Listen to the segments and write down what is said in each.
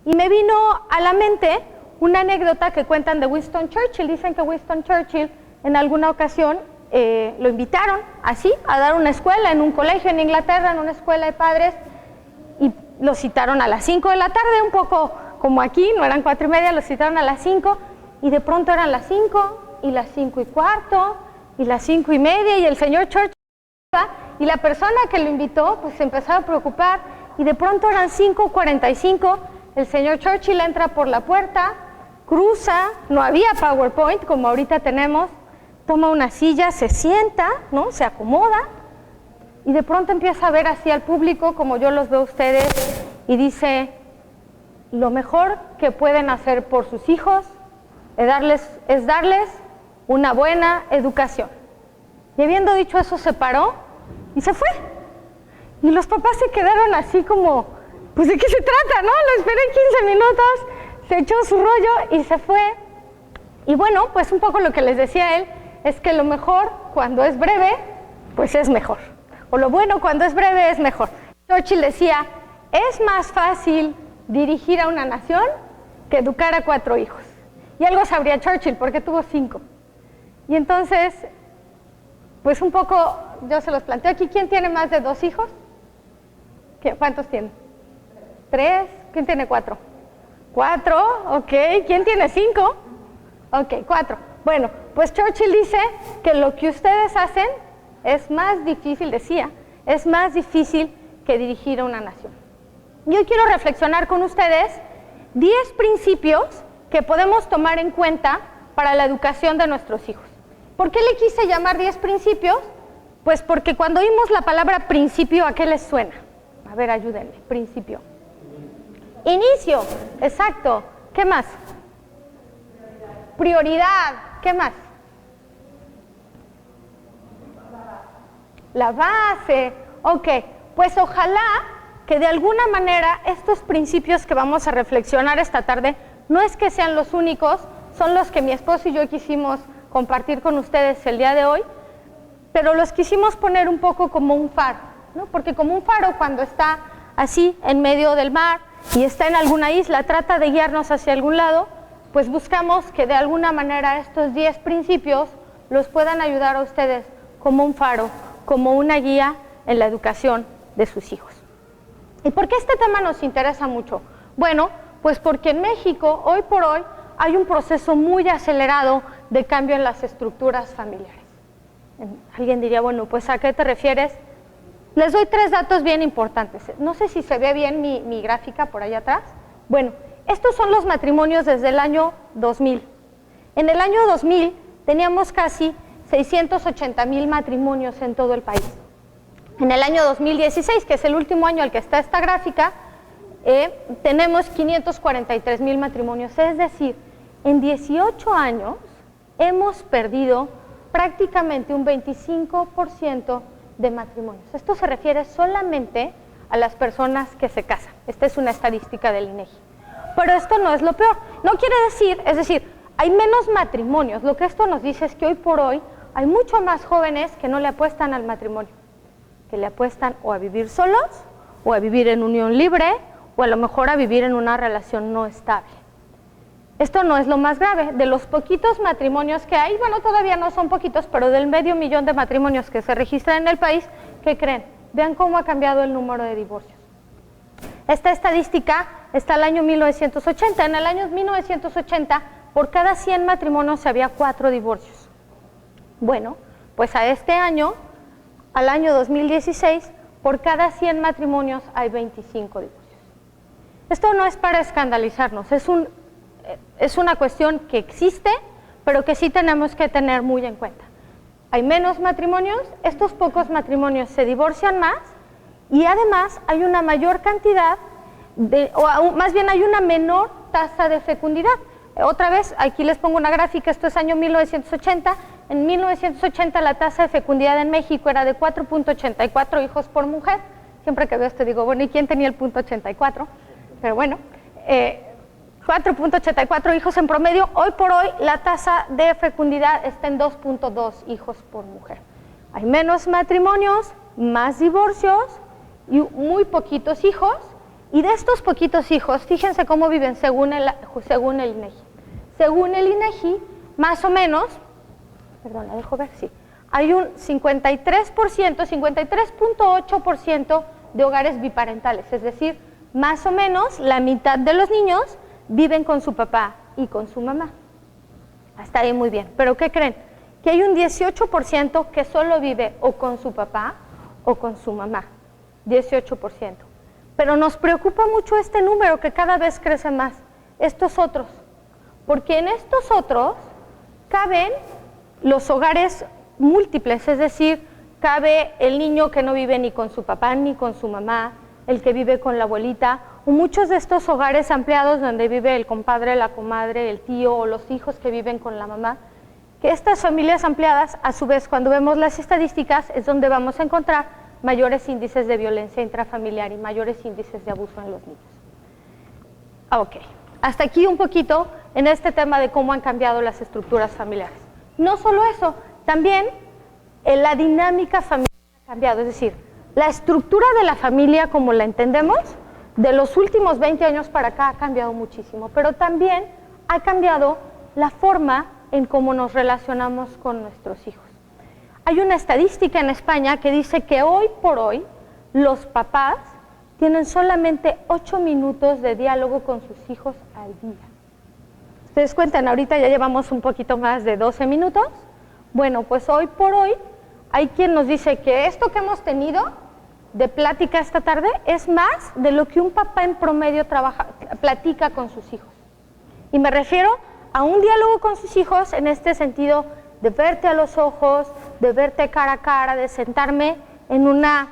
Y me vino a la mente una anécdota que cuentan de Winston Churchill. Dicen que Winston Churchill en alguna ocasión lo invitaron así a dar una escuela en un colegio en Inglaterra, en una escuela de padres, y lo citaron a las 5 de la tarde, un poco como aquí, no eran 4:30, lo citaron a las 5, y de pronto eran las 5, y las 5:15, y las 5:30, y el señor Churchill, y la persona que lo invitó, pues se empezó a preocupar, y de pronto eran 5:45, el señor Churchill entra por la puerta, cruza, no había PowerPoint como ahorita tenemos, toma una silla, se sienta, ¿no? Se acomoda, y de pronto empieza a ver así al público, como yo los veo a ustedes, y dice: lo mejor que pueden hacer por sus hijos es darles una buena educación. Y habiendo dicho eso, se paró y se fue. Y los papás se quedaron así como, pues ¿de qué se trata, no? Lo esperé 15 minutos, se echó su rollo y se fue. Y bueno, pues un poco lo que les decía él, es que lo mejor cuando es breve, pues es mejor. O lo bueno cuando es breve es mejor. Churchill decía: es más fácil dirigir a una nación que educar a 4 hijos. Y algo sabría Churchill porque tuvo 5. Y entonces, pues un poco yo se los planteo aquí. ¿Quién tiene más de 2 hijos? ¿Cuántos tienen? 3. ¿Quién tiene 4? 4, ok. ¿Quién tiene 5? Ok, 4. Bueno, pues Churchill dice que lo que ustedes hacen es más difícil, decía, es más difícil que dirigir a una nación. Y hoy quiero reflexionar con ustedes 10 principios que podemos tomar en cuenta para la educación de nuestros hijos. ¿Por qué le quise llamar 10 principios? Pues porque cuando oímos la palabra principio, ¿a qué les suena? A ver, ayúdenme. Principio. Inicio. Exacto. ¿Qué más? Prioridad. ¿Qué más? La base. Ok. Pues ojalá que de alguna manera estos principios que vamos a reflexionar esta tarde, no es que sean los únicos, son los que mi esposo y yo quisimos compartir con ustedes el día de hoy, pero los quisimos poner un poco como un faro, ¿no? Porque como un faro, cuando está así en medio del mar y está en alguna isla, trata de guiarnos hacia algún lado, pues buscamos que de alguna manera estos 10 principios los puedan ayudar a ustedes como un faro, como una guía en la educación de sus hijos. ¿Y por qué este tema nos interesa mucho? Bueno, pues porque en México, hoy por hoy, hay un proceso muy acelerado de cambio en las estructuras familiares. Alguien diría, bueno, pues ¿a qué te refieres? Les doy 3 datos bien importantes. No sé si se ve bien mi gráfica por allá atrás. Bueno, estos son los matrimonios desde el año 2000. En el año 2000 teníamos casi 680,000 matrimonios en todo el país. En el año 2016, que es el último año al que está esta gráfica, tenemos 543,000 matrimonios. Es decir, en 18 años hemos perdido prácticamente un 25% de matrimonios. Esto se refiere solamente a las personas que se casan. Esta es una estadística del INEGI. Pero esto no es lo peor. No quiere decir, es decir, hay menos matrimonios. Lo que esto nos dice es que hoy por hoy hay mucho más jóvenes que no le apuestan al matrimonio, que le apuestan o a vivir solos, o a vivir en unión libre, o a lo mejor a vivir en una relación no estable. Esto no es lo más grave. De los poquitos matrimonios que hay, bueno, todavía no son poquitos, pero del 500,000 de matrimonios que se registran en el país, ¿qué creen? Vean cómo ha cambiado el número de divorcios. Esta estadística está al año 1980. En el año 1980, por cada 100 matrimonios había 4 divorcios. Bueno, pues a este año, al año 2016, por cada 100 matrimonios hay 25 divorcios. Esto no es para escandalizarnos, es una cuestión que existe, pero que sí tenemos que tener muy en cuenta. Hay menos matrimonios, estos pocos matrimonios se divorcian más, y además hay una mayor cantidad, o más bien hay una menor tasa de fecundidad. Otra vez, aquí les pongo una gráfica, esto es año 1980, en 1980 la tasa de fecundidad en México era de 4.84 hijos por mujer. Siempre que veo esto digo, bueno, ¿y quién tenía el .84? Pero bueno, 4.84 hijos en promedio. Hoy por hoy la tasa de fecundidad está en 2.2 hijos por mujer. Hay menos matrimonios, más divorcios y muy poquitos hijos, Y de estos poquitos hijos, fíjense cómo viven según el INEGI. Según el INEGI, más o menos, perdón, la dejo ver, sí, hay un 53%, 53.8% de hogares biparentales, es decir, más o menos la mitad de los niños viven con su papá y con su mamá. Hasta ahí muy bien, pero ¿qué creen? Que hay un 18% que solo vive o con su papá o con su mamá, 18%. Pero nos preocupa mucho este número que cada vez crece más, estos otros, porque en estos otros caben los hogares múltiples, es decir, cabe el niño que no vive ni con su papá ni con su mamá, el que vive con la abuelita, o muchos de estos hogares ampliados donde vive el compadre, la comadre, el tío o los hijos que viven con la mamá, que estas familias ampliadas, a su vez, cuando vemos las estadísticas, es donde vamos a encontrar mayores índices de violencia intrafamiliar y mayores índices de abuso en los niños. Ok, hasta aquí un poquito en este tema de cómo han cambiado las estructuras familiares. No solo eso, también la dinámica familiar ha cambiado, es decir, la estructura de la familia como la entendemos, de los últimos 20 años para acá ha cambiado muchísimo, pero también ha cambiado la forma en cómo nos relacionamos con nuestros hijos. Hay una estadística en España que dice que hoy por hoy los papás tienen solamente 8 minutos de diálogo con sus hijos al día. Ustedes cuentan, ahorita ya llevamos un poquito más de 12 minutos. Bueno, pues hoy por hoy hay quien nos dice que esto que hemos tenido de plática esta tarde es más de lo que un papá en promedio platica con sus hijos. Y me refiero a un diálogo con sus hijos en este sentido de verte a los ojos, de verte cara a cara, de sentarme en una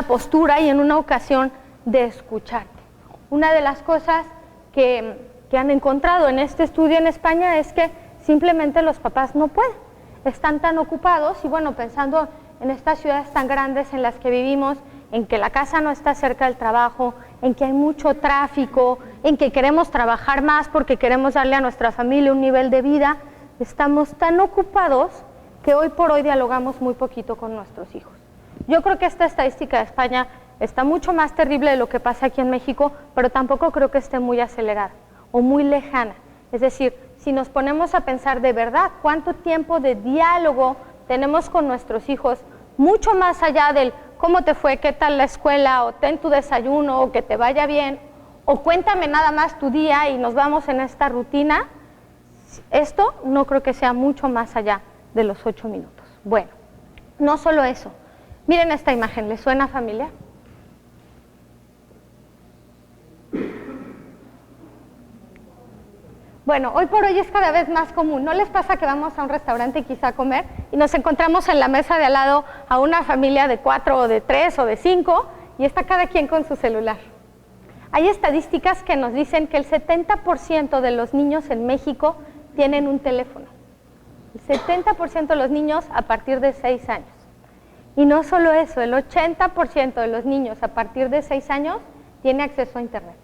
postura y en una ocasión de escucharte. Una de las cosas que han encontrado en este estudio en España es que simplemente los papás no pueden, están tan ocupados y bueno, pensando en estas ciudades tan grandes en las que vivimos, en que la casa no está cerca del trabajo, en que hay mucho tráfico, en que queremos trabajar más porque queremos darle a nuestra familia un nivel de vida, estamos tan ocupados que hoy por hoy dialogamos muy poquito con nuestros hijos. Yo creo que esta estadística de España está mucho más terrible de lo que pasa aquí en México, pero tampoco creo que esté muy acelerada o muy lejana. Es decir, si nos ponemos a pensar de verdad cuánto tiempo de diálogo tenemos con nuestros hijos, mucho más allá del cómo te fue, qué tal la escuela, o ten tu desayuno, o que te vaya bien, o cuéntame nada más tu día y nos vamos en esta rutina, esto no creo que sea mucho más allá de los 8 minutos. Bueno, no solo eso. Miren esta imagen, ¿les suena familiar? Bueno, hoy por hoy es cada vez más común. ¿No les pasa que vamos a un restaurante quizá a comer y nos encontramos en la mesa de al lado a una familia de 4 o de 3 o de 5 y está cada quien con su celular? Hay estadísticas que nos dicen que el 70% de los niños en México tienen un teléfono. El 70% de los niños a partir de 6 años. Y no solo eso, el 80% de los niños a partir de 6 años tiene acceso a Internet.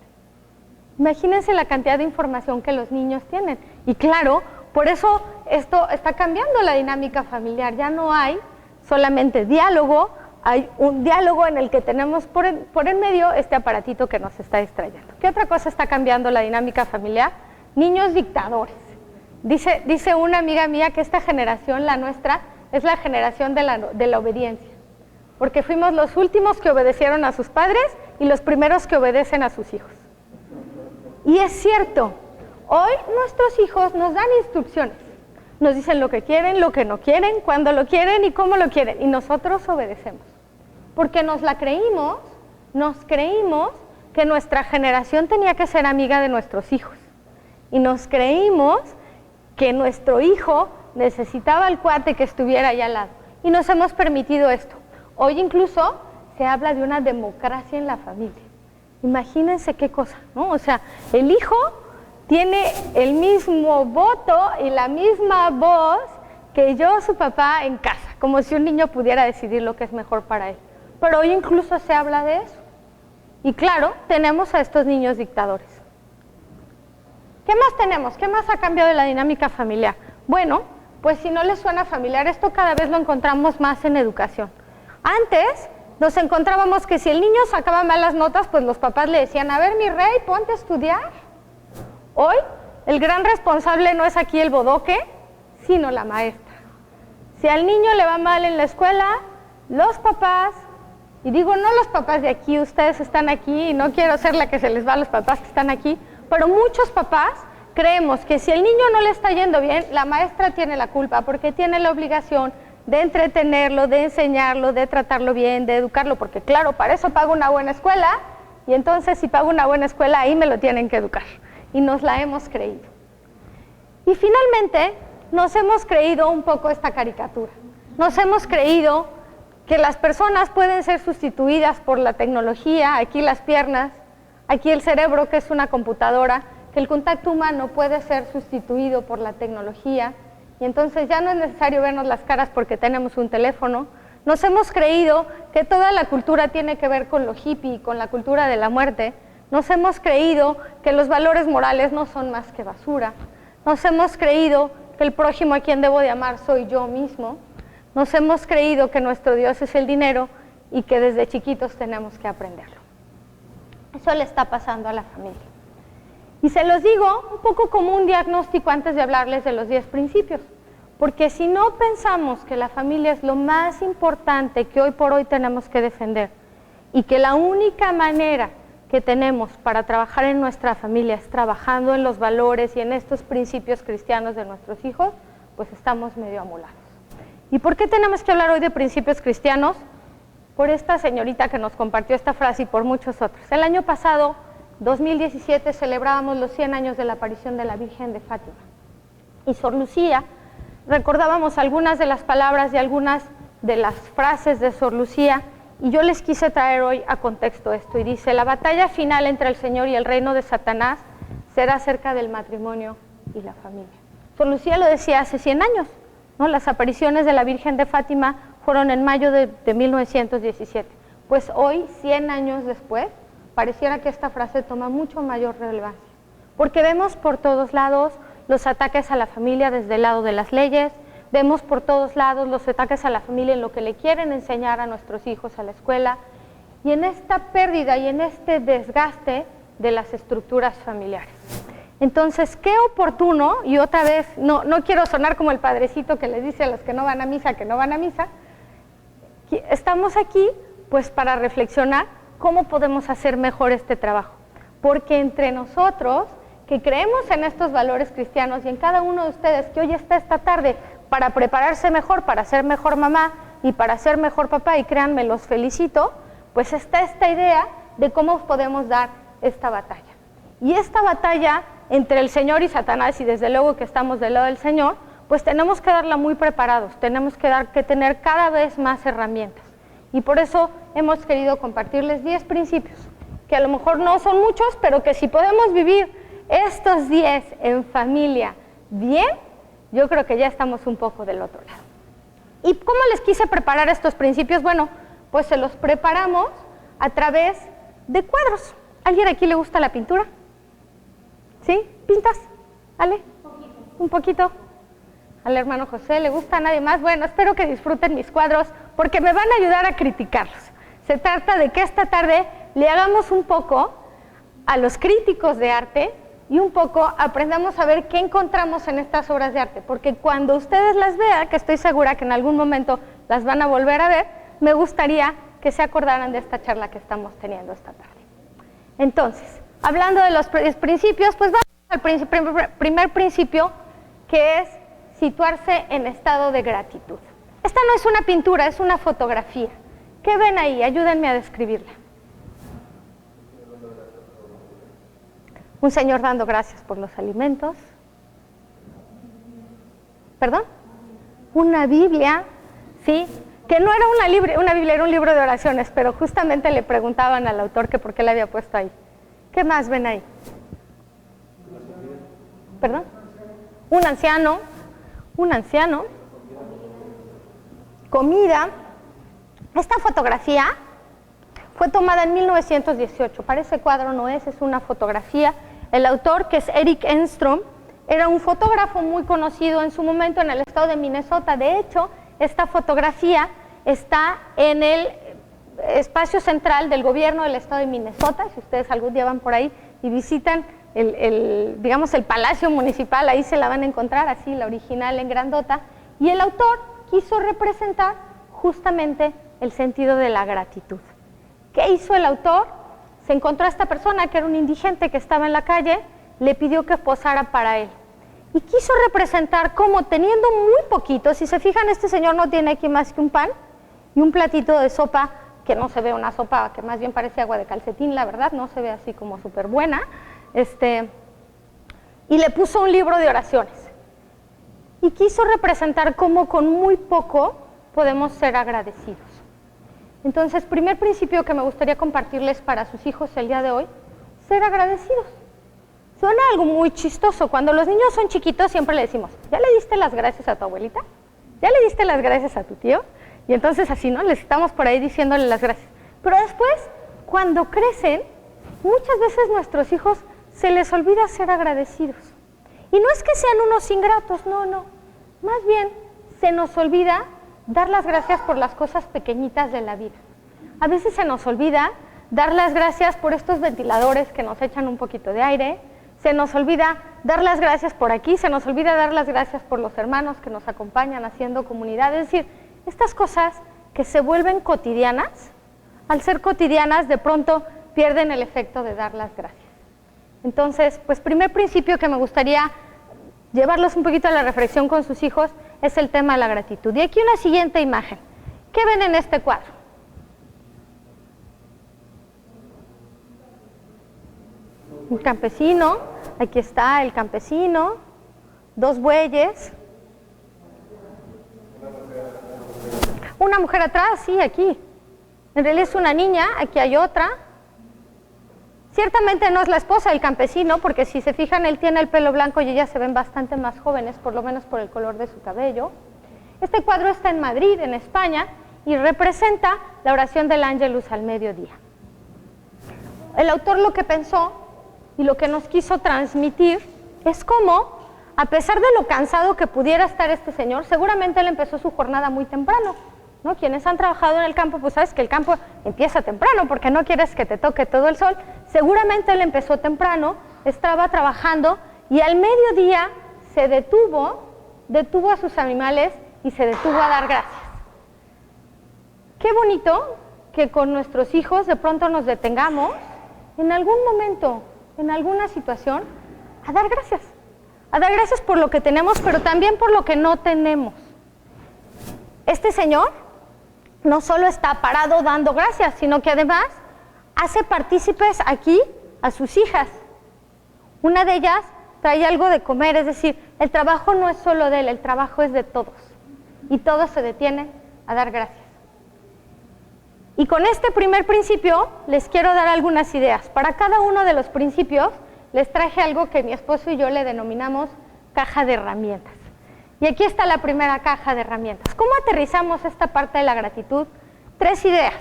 Imagínense la cantidad de información que los niños tienen. Y claro, por eso esto está cambiando la dinámica familiar. Ya no hay solamente diálogo, hay un diálogo en el que tenemos por en medio este aparatito que nos está distrayendo. ¿Qué otra cosa está cambiando la dinámica familiar? Niños dictadores. Dice una amiga mía que esta generación, la nuestra, es la generación de la obediencia. Porque fuimos los últimos que obedecieron a sus padres y los primeros que obedecen a sus hijos. Y es cierto, hoy nuestros hijos nos dan instrucciones, nos dicen lo que quieren, lo que no quieren, cuándo lo quieren y cómo lo quieren, y nosotros obedecemos, porque nos creímos que nuestra generación tenía que ser amiga de nuestros hijos, y nos creímos que nuestro hijo necesitaba al cuate que estuviera allá al lado, y nos hemos permitido esto. Hoy incluso se habla de una democracia en la familia. Imagínense qué cosa, ¿no? O sea, el hijo tiene el mismo voto y la misma voz que yo, su papá, en casa, como si un niño pudiera decidir lo que es mejor para él. Pero hoy incluso se habla de eso. Y claro, tenemos a estos niños dictadores. ¿Qué más tenemos? ¿Qué más ha cambiado de la dinámica familiar? Bueno, pues si no les suena familiar, esto cada vez lo encontramos más en educación. Antes, nos encontrábamos que si el niño sacaba malas notas, pues los papás le decían, a ver, mi rey, ponte a estudiar. Hoy, el gran responsable no es aquí el bodoque, sino la maestra. Si al niño le va mal en la escuela, los papás, y digo no los papás de aquí, ustedes están aquí, y no quiero ser la que se les va a los papás que están aquí, pero muchos papás creemos que si el niño no le está yendo bien, la maestra tiene la culpa, porque tiene la obligación de entretenerlo, de enseñarlo, de tratarlo bien, de educarlo, porque claro, para eso pago una buena escuela, y entonces si pago una buena escuela, ahí me lo tienen que educar. Y nos la hemos creído. Y finalmente, nos hemos creído un poco esta caricatura. Nos hemos creído que las personas pueden ser sustituidas por la tecnología, aquí las piernas, aquí el cerebro, que es una computadora, que el contacto humano puede ser sustituido por la tecnología, y entonces ya no es necesario vernos las caras porque tenemos un teléfono. Nos hemos creído que toda la cultura tiene que ver con lo hippie, con la cultura de la muerte. Nos hemos creído que los valores morales no son más que basura. Nos hemos creído que el prójimo a quien debo de amar soy yo mismo. Nos hemos creído que nuestro Dios es el dinero y que desde chiquitos tenemos que aprenderlo. Eso le está pasando a la familia. Y se los digo un poco como un diagnóstico antes de hablarles de los 10 principios, porque si no pensamos que la familia es lo más importante que hoy por hoy tenemos que defender y que la única manera que tenemos para trabajar en nuestra familia es trabajando en los valores y en estos principios cristianos de nuestros hijos, pues estamos medio amolados. ¿Y por qué tenemos que hablar hoy de principios cristianos? Por esta señorita que nos compartió esta frase y por muchos otros. El año pasado, 2017, celebrábamos los 100 años de la aparición de la Virgen de Fátima. Y Sor Lucía, recordábamos algunas de las palabras y algunas de las frases de Sor Lucía, y yo les quise traer hoy a contexto esto. Y dice, la batalla final entre el Señor y el reino de Satanás será acerca del matrimonio y la familia. Sor Lucía lo decía hace 100 años, ¿no? Las apariciones de la Virgen de Fátima fueron en mayo de 1917. Pues hoy, 100 años después, pareciera que esta frase toma mucho mayor relevancia, porque vemos por todos lados los ataques a la familia desde el lado de las leyes, vemos por todos lados los ataques a la familia en lo que le quieren enseñar a nuestros hijos a la escuela, y en esta pérdida y en este desgaste de las estructuras familiares. Entonces, qué oportuno, y otra vez, no quiero sonar como el padrecito que les dice a los que no van a misa, que no van a misa, estamos aquí pues para reflexionar cómo podemos hacer mejor este trabajo, porque entre nosotros, que creemos en estos valores cristianos, y en cada uno de ustedes que hoy está esta tarde para prepararse mejor, para ser mejor mamá y para ser mejor papá, y créanme, los felicito, pues está esta idea de cómo podemos dar esta batalla. Y esta batalla entre el Señor y Satanás, y desde luego que estamos del lado del Señor, pues tenemos que darla muy preparados, tenemos que tener cada vez más herramientas. Y por eso hemos querido compartirles 10 principios, que a lo mejor no son muchos, pero que si podemos vivir estos 10 en familia bien, yo creo que ya estamos un poco del otro lado. ¿Y cómo les quise preparar estos principios? Bueno, pues se los preparamos a través de cuadros. ¿Alguien aquí le gusta la pintura? ¿Sí? ¿Pintas? ¿Ale? Un poquito. Al hermano José le gusta, nadie más. Bueno, espero que disfruten mis cuadros porque me van a ayudar a criticarlos. Se trata de que esta tarde le hagamos un poco a los críticos de arte y un poco aprendamos a ver qué encontramos en estas obras de arte, porque cuando ustedes las vean, que estoy segura que en algún momento las van a volver a ver, me gustaría que se acordaran de esta charla que estamos teniendo esta tarde. Entonces, hablando de los principios, pues vamos al primer principio, que es situarse en estado de gratitud. Esta no es una pintura, es una fotografía. ¿Qué ven ahí? Ayúdenme a describirla. Un señor dando gracias por los alimentos. ¿Perdón? Una Biblia, ¿sí? Que no era una Biblia, era un libro de oraciones, pero justamente le preguntaban al autor que por qué la había puesto ahí. ¿Qué más ven ahí? ¿Perdón? Un anciano. Comida. Esta fotografía fue tomada en 1918. Parece cuadro no es una fotografía. El autor, que es Eric Enstrom, era un fotógrafo muy conocido en su momento en el estado de Minnesota. De hecho, esta fotografía está en el espacio central del gobierno del estado de Minnesota. Si ustedes algún día van por ahí y visitan digamos el palacio municipal, ahí se la van a encontrar, así la original en grandota. Y el autor quiso representar justamente el sentido de la gratitud. ¿Qué hizo el autor? Se encontró a esta persona que era un indigente que estaba en la calle, le pidió que posara para él. Y quiso representar cómo teniendo muy poquito, si se fijan, este señor no tiene aquí más que un pan y un platito de sopa, que no se ve una sopa, que más bien parece agua de calcetín, la verdad, no se ve así como súper buena, y le puso un libro de oraciones. Y quiso representar cómo con muy poco podemos ser agradecidos. Entonces, primer principio que me gustaría compartirles para sus hijos el día de hoy, ser agradecidos. Suena algo muy chistoso. Cuando los niños son chiquitos siempre le decimos, ¿ya le diste las gracias a tu abuelita? ¿Ya le diste las gracias a tu tío? Y entonces así, ¿no? Les estamos por ahí diciéndole las gracias. Pero después, cuando crecen, muchas veces nuestros hijos se les olvida ser agradecidos. Y no es que sean unos ingratos, no, no. Más bien, se nos olvida dar las gracias por las cosas pequeñitas de la vida. A veces se nos olvida dar las gracias por estos ventiladores que nos echan un poquito de aire, se nos olvida dar las gracias por aquí, se nos olvida dar las gracias por los hermanos que nos acompañan haciendo comunidad. Es decir, estas cosas que se vuelven cotidianas, al ser cotidianas de pronto pierden el efecto de dar las gracias. Entonces, pues primer principio que me gustaría llevarlos un poquito a la reflexión con sus hijos es el tema de la gratitud. Y aquí una siguiente imagen. ¿Qué ven en este cuadro? Un campesino, aquí está el campesino, dos bueyes, una mujer atrás, sí, aquí. En realidad es una niña, aquí hay otra. Ciertamente no es la esposa del campesino, porque si se fijan, él tiene el pelo blanco y ellas se ven bastante más jóvenes, por lo menos por el color de su cabello. Este cuadro está en Madrid, en España, y representa la oración del Ángelus al mediodía. El autor lo que pensó y lo que nos quiso transmitir es cómo, a pesar de lo cansado que pudiera estar este señor, seguramente él empezó su jornada muy temprano, ¿no? Quienes han trabajado en el campo, pues sabes que el campo empieza temprano porque no quieres que te toque todo el sol. Seguramente él empezó temprano, estaba trabajando y al mediodía se detuvo a sus animales y se detuvo a dar gracias. Qué bonito que con nuestros hijos de pronto nos detengamos en algún momento, en alguna situación, a dar gracias por lo que tenemos, pero también por lo que no tenemos. Este señor no solo está parado dando gracias, sino que además hace partícipes aquí a sus hijas. Una de ellas trae algo de comer, es decir, el trabajo no es solo de él, el trabajo es de todos. Y todos se detienen a dar gracias. Y con este primer principio les quiero dar algunas ideas. Para cada uno de los principios les traje algo que mi esposo y yo le denominamos caja de herramientas. Y aquí está la primera caja de herramientas. ¿Cómo aterrizamos esta parte de la gratitud? 3 ideas.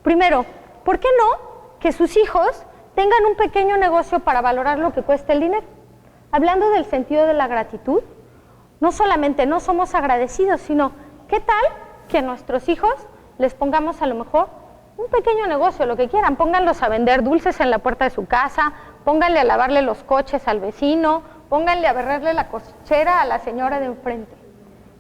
Primero, ¿por qué no que sus hijos tengan un pequeño negocio para valorar lo que cuesta el dinero? Hablando del sentido de la gratitud, no solamente no somos agradecidos, sino ¿qué tal que a nuestros hijos les pongamos a lo mejor un pequeño negocio, lo que quieran? Pónganlos a vender dulces en la puerta de su casa, pónganle a lavarle los coches al vecino, pónganle a barrerle la cochera a la señora de enfrente.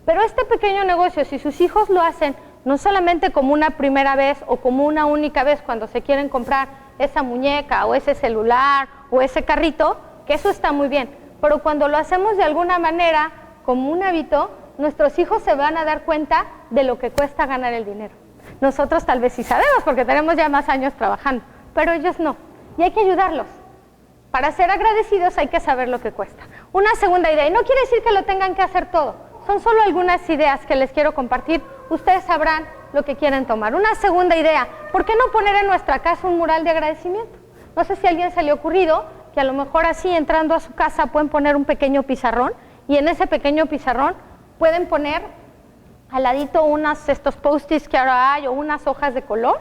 Pero este pequeño negocio, si sus hijos lo hacen no solamente como una primera vez o como una única vez cuando se quieren comprar esa muñeca o ese celular o ese carrito, que eso está muy bien, pero cuando lo hacemos de alguna manera como un hábito, nuestros hijos se van a dar cuenta de lo que cuesta ganar el dinero. Nosotros tal vez sí sabemos porque tenemos ya más años trabajando, pero ellos no, y hay que ayudarlos. Para ser agradecidos hay que saber lo que cuesta. Una segunda idea, y no quiere decir que lo tengan que hacer todo, son solo algunas ideas que les quiero compartir, ustedes sabrán lo que quieren tomar. Una segunda idea, ¿por qué no poner en nuestra casa un mural de agradecimiento? No sé si a alguien se le ha ocurrido que a lo mejor así entrando a su casa pueden poner un pequeño pizarrón y en ese pequeño pizarrón pueden poner al ladito estos post-its que ahora hay o unas hojas de color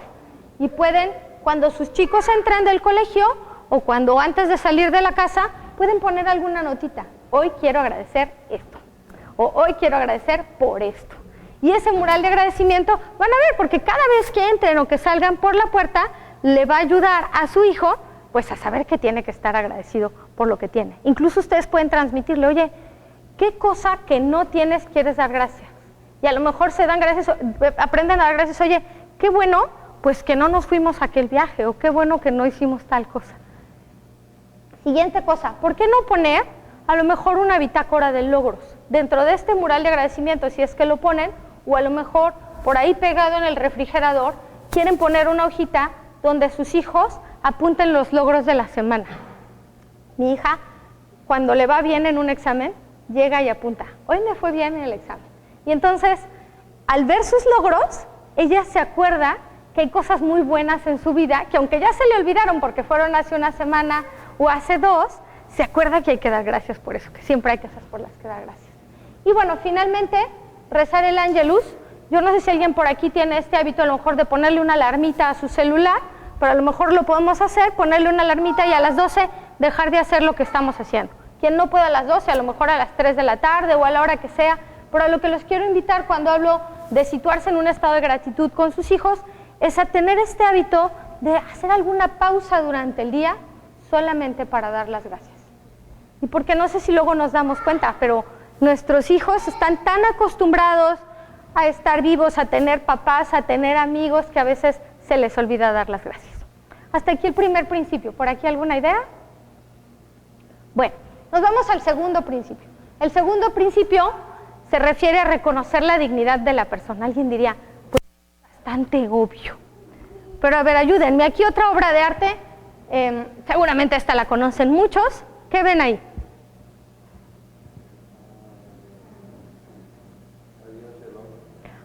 y pueden, cuando sus chicos entren del colegio o cuando antes de salir de la casa, pueden poner alguna notita. Hoy quiero agradecer esto o hoy quiero agradecer por esto. Y ese mural de agradecimiento van a ver, porque cada vez que entren o que salgan por la puerta, le va a ayudar a su hijo pues a saber que tiene que estar agradecido por lo que tiene. Incluso ustedes pueden transmitirle, oye, ¿qué cosa que no tienes quieres dar gracias? Y a lo mejor se dan gracias, aprenden a dar gracias, oye, qué bueno pues que no nos fuimos a aquel viaje, o qué bueno que no hicimos tal cosa. Siguiente cosa, ¿por qué no poner a lo mejor una bitácora de logros dentro de este mural de agradecimiento, si es que lo ponen, o a lo mejor por ahí pegado en el refrigerador quieren poner una hojita donde sus hijos apunten los logros de la semana? Mi hija, cuando le va bien en un examen, llega y apunta, hoy me fue bien en el examen. Y entonces, al ver sus logros, ella se acuerda que hay cosas muy buenas en su vida, que aunque ya se le olvidaron porque fueron hace una semana o hace 2, se acuerda que hay que dar gracias por eso, que siempre hay cosas por las que dar gracias. Y bueno, finalmente, rezar el Ángelus. Yo no sé si alguien por aquí tiene este hábito a lo mejor de ponerle una alarmita a su celular, pero a lo mejor lo podemos hacer, ponerle una alarmita y a las 12 dejar de hacer lo que estamos haciendo. Quien no pueda a las 12, a lo mejor a las 3 de la tarde o a la hora que sea, pero a lo que los quiero invitar cuando hablo de situarse en un estado de gratitud con sus hijos, es a tener este hábito de hacer alguna pausa durante el día solamente para dar las gracias. Y porque no sé si luego nos damos cuenta, pero nuestros hijos están tan acostumbrados a estar vivos, a tener papás, a tener amigos, que a veces se les olvida dar las gracias. Hasta aquí el primer principio. ¿Por aquí alguna idea? Bueno, nos vamos al segundo principio. El segundo principio se refiere a reconocer la dignidad de la persona. Alguien diría, pues es bastante obvio. Pero a ver, ayúdenme. Aquí otra obra de arte, seguramente esta la conocen muchos. ¿Qué ven ahí?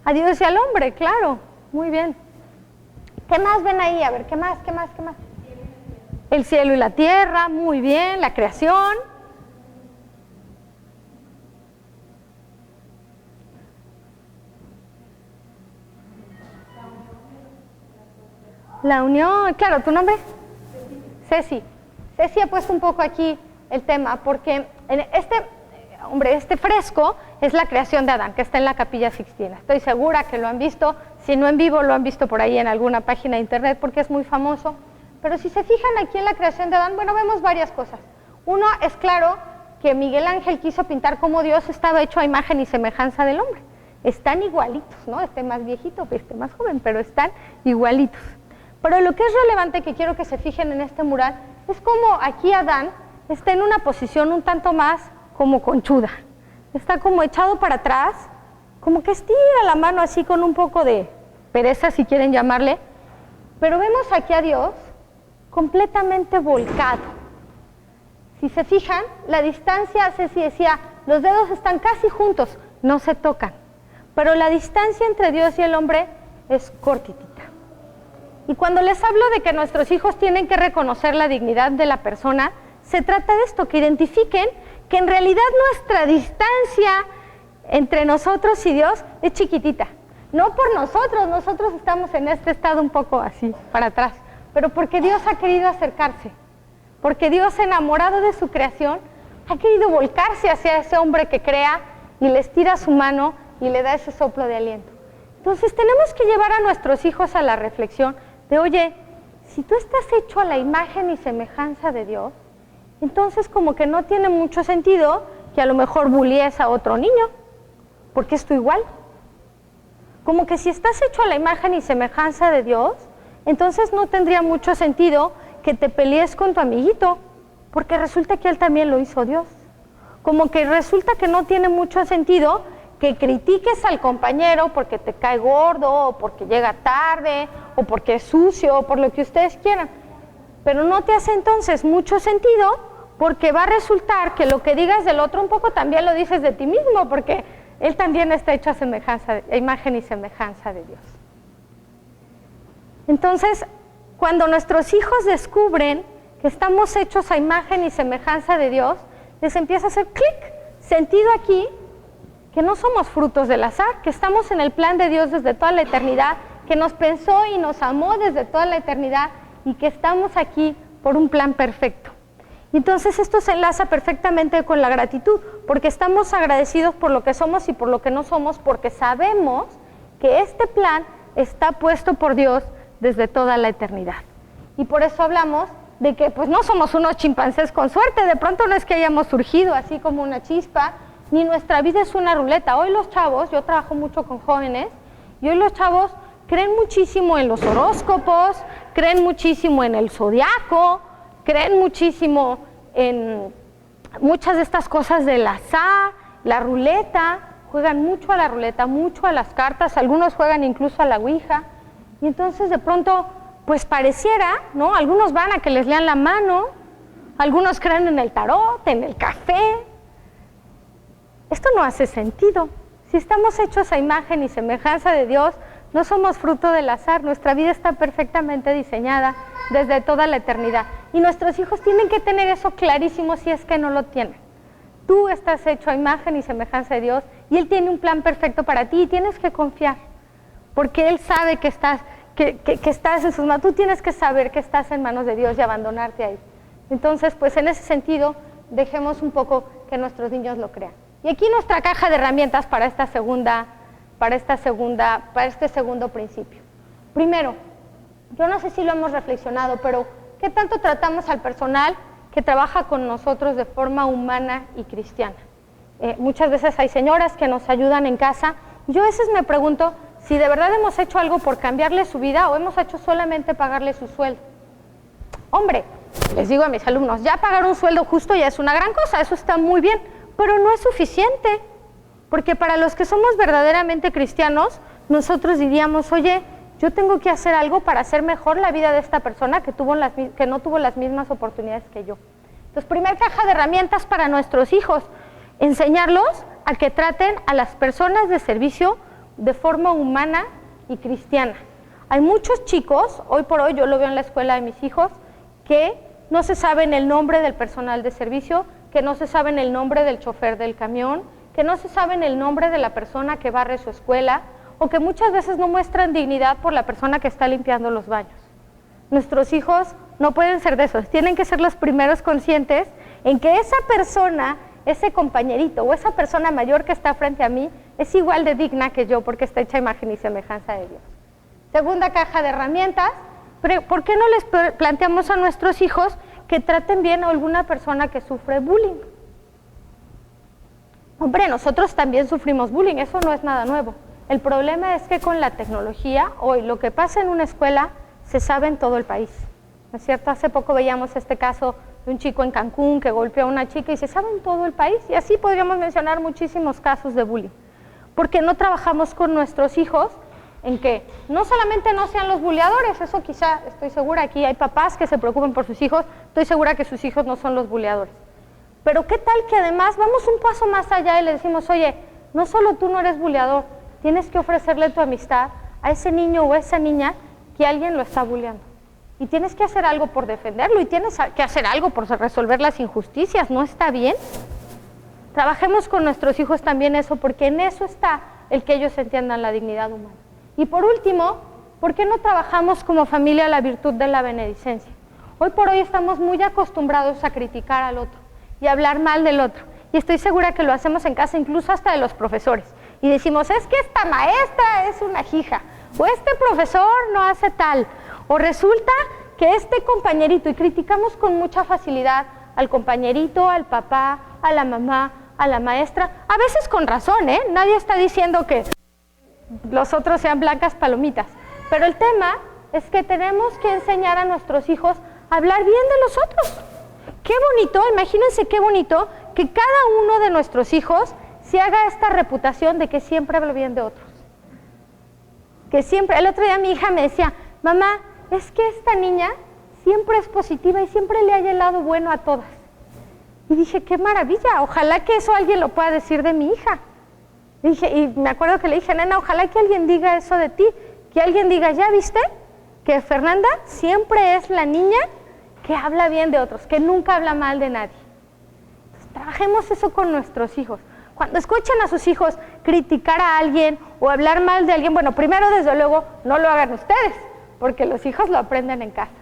A Dios y al hombre, claro. Muy bien. ¿Qué más ven ahí? A ver, ¿qué más? El cielo y la tierra, muy bien. La creación. La unión, claro, ¿tu nombre? Ceci. Ceci ha puesto un poco aquí el tema, porque en este fresco es la creación de Adán, que está en la Capilla Sixtina. Estoy segura que lo han visto, si no en vivo lo han visto por ahí en alguna página de internet, porque es muy famoso. Pero si se fijan aquí en la creación de Adán, bueno, vemos varias cosas. Uno, es claro que Miguel Ángel quiso pintar cómo Dios estaba hecho a imagen y semejanza del hombre. Están igualitos, ¿no? Este más viejito, este más joven, pero están igualitos. Pero lo que es relevante, que quiero que se fijen en este mural, es como aquí Adán está en una posición un tanto más como conchuda. Está como echado para atrás, como que estira la mano así con un poco de pereza, si quieren llamarle. Pero vemos aquí a Dios completamente volcado. Si se fijan, la distancia, Ceci decía, los dedos están casi juntos, no se tocan. Pero la distancia entre Dios y el hombre es cortitita. Y cuando les hablo de que nuestros hijos tienen que reconocer la dignidad de la persona, se trata de esto, que identifiquen que en realidad nuestra distancia entre nosotros y Dios es chiquitita. No por nosotros estamos en este estado un poco así, para atrás, pero porque Dios ha querido acercarse, porque Dios, enamorado de su creación, ha querido volcarse hacia ese hombre que crea y le estira su mano y le da ese soplo de aliento. Entonces tenemos que llevar a nuestros hijos a la reflexión de, oye, si tú estás hecho a la imagen y semejanza de Dios, entonces como que no tiene mucho sentido que a lo mejor bullies a otro niño, porque es tú igual. Como que si estás hecho a la imagen y semejanza de Dios, entonces no tendría mucho sentido que te pelees con tu amiguito, porque resulta que él también lo hizo Dios. Como que resulta que no tiene mucho sentido que critiques al compañero porque te cae gordo, o porque llega tarde, o porque es sucio, o por lo que ustedes quieran. Pero no te hace entonces mucho sentido, porque va a resultar que lo que digas del otro un poco también lo dices de ti mismo, porque él también está hecho a imagen y semejanza de Dios. Entonces, cuando nuestros hijos descubren que estamos hechos a imagen y semejanza de Dios, les empieza a hacer clic, sentido aquí, que no somos frutos del azar, que estamos en el plan de Dios desde toda la eternidad, que nos pensó y nos amó desde toda la eternidad y que estamos aquí por un plan perfecto. Y entonces esto se enlaza perfectamente con la gratitud, porque estamos agradecidos por lo que somos y por lo que no somos, porque sabemos que este plan está puesto por Dios desde toda la eternidad. Y por eso hablamos de que pues no somos unos chimpancés con suerte, de pronto no es que hayamos surgido así como una chispa, ni nuestra vida es una ruleta. Hoy los chavos, yo trabajo mucho con jóvenes, y hoy los chavos creen muchísimo en los horóscopos, creen muchísimo en el zodiaco, creen muchísimo en muchas de estas cosas del azar, la ruleta, juegan mucho a la ruleta, mucho a las cartas, algunos juegan incluso a la ouija, y entonces de pronto pues pareciera, ¿no? Algunos van a que les lean la mano, algunos creen en el tarot, en el café. Esto no hace sentido. Si estamos hechos a imagen y semejanza de Dios, no somos fruto del azar, nuestra vida está perfectamente diseñada desde toda la eternidad. Y nuestros hijos tienen que tener eso clarísimo si es que no lo tienen. Tú estás hecho a imagen y semejanza de Dios y Él tiene un plan perfecto para ti y tienes que confiar, porque Él sabe que estás en sus manos. Tú tienes que saber que estás en manos de Dios y abandonarte ahí. Entonces, pues en ese sentido, dejemos un poco que nuestros niños lo crean. Y aquí nuestra caja de herramientas para este segundo principio. Primero, yo no sé si lo hemos reflexionado, pero ¿qué tanto tratamos al personal que trabaja con nosotros de forma humana y cristiana? Muchas veces hay señoras que nos ayudan en casa. Yo a veces me pregunto si de verdad hemos hecho algo por cambiarle su vida o hemos hecho solamente pagarle su sueldo. Hombre, les digo a mis alumnos, ya pagar un sueldo justo ya es una gran cosa, eso está muy bien, pero no es suficiente, porque para los que somos verdaderamente cristianos, nosotros diríamos, oye, yo tengo que hacer algo para hacer mejor la vida de esta persona que no tuvo las mismas oportunidades que yo. Entonces, primer caja de herramientas para nuestros hijos, enseñarlos a que traten a las personas de servicio de forma humana y cristiana. Hay muchos chicos, hoy por hoy yo lo veo en la escuela de mis hijos, que no se saben el nombre del personal de servicio, que no se saben el nombre del chofer del camión, que no se saben el nombre de la persona que barre su escuela, o que muchas veces no muestran dignidad por la persona que está limpiando los baños. Nuestros hijos no pueden ser de esos, tienen que ser los primeros conscientes en que esa persona, ese compañerito o esa persona mayor que está frente a mí es igual de digna que yo porque está hecha a imagen y semejanza de Dios. Segunda caja de herramientas, ¿por qué no les planteamos a nuestros hijos que traten bien a alguna persona que sufre bullying? Hombre, nosotros también sufrimos bullying, eso no es nada nuevo. El problema es que con la tecnología, hoy lo que pasa en una escuela se sabe en todo el país, ¿no es cierto? Hace poco veíamos este caso de un chico en Cancún que golpeó a una chica y se sabe en todo el país, y así podríamos mencionar muchísimos casos de bullying, porque no trabajamos con nuestros hijos en que no solamente no sean los buleadores, eso quizá, estoy segura, aquí hay papás que se preocupan por sus hijos, estoy segura que sus hijos no son los buleadores, pero qué tal que además vamos un paso más allá y le decimos, oye, no solo tú no eres buleador, tienes que ofrecerle tu amistad a ese niño o a esa niña que alguien lo está buleando. Y tienes que hacer algo por defenderlo y tienes que hacer algo por resolver las injusticias, ¿no está bien? Trabajemos con nuestros hijos también eso, porque en eso está el que ellos entiendan la dignidad humana. Y por último, ¿por qué no trabajamos como familia la virtud de la benedicencia? Hoy por hoy estamos muy acostumbrados a criticar al otro y a hablar mal del otro. Y estoy segura que lo hacemos en casa, incluso hasta de los profesores. Y decimos, es que esta maestra es una hija, o este profesor no hace tal, o resulta que este compañerito, y criticamos con mucha facilidad al compañerito, al papá, a la mamá, a la maestra, a veces con razón, nadie está diciendo que los otros sean blancas palomitas, pero el tema es que tenemos que enseñar a nuestros hijos a hablar bien de los otros. Qué bonito, imagínense qué bonito que cada uno de nuestros hijos se haga esta reputación de que siempre hablo bien de otros. Que siempre, el otro día mi hija me decía, mamá, es que esta niña siempre es positiva y siempre le haya el lado bueno a todas. Y dije, qué maravilla, ojalá que eso alguien lo pueda decir de mi hija. Y me acuerdo que le dije, nena, ojalá que alguien diga eso de ti, que alguien diga, ¿ya viste? Que Fernanda siempre es la niña que habla bien de otros, que nunca habla mal de nadie. Entonces, trabajemos eso con nuestros hijos. Cuando escuchen a sus hijos criticar a alguien o hablar mal de alguien, bueno, primero, desde luego, no lo hagan ustedes, porque los hijos lo aprenden en casa.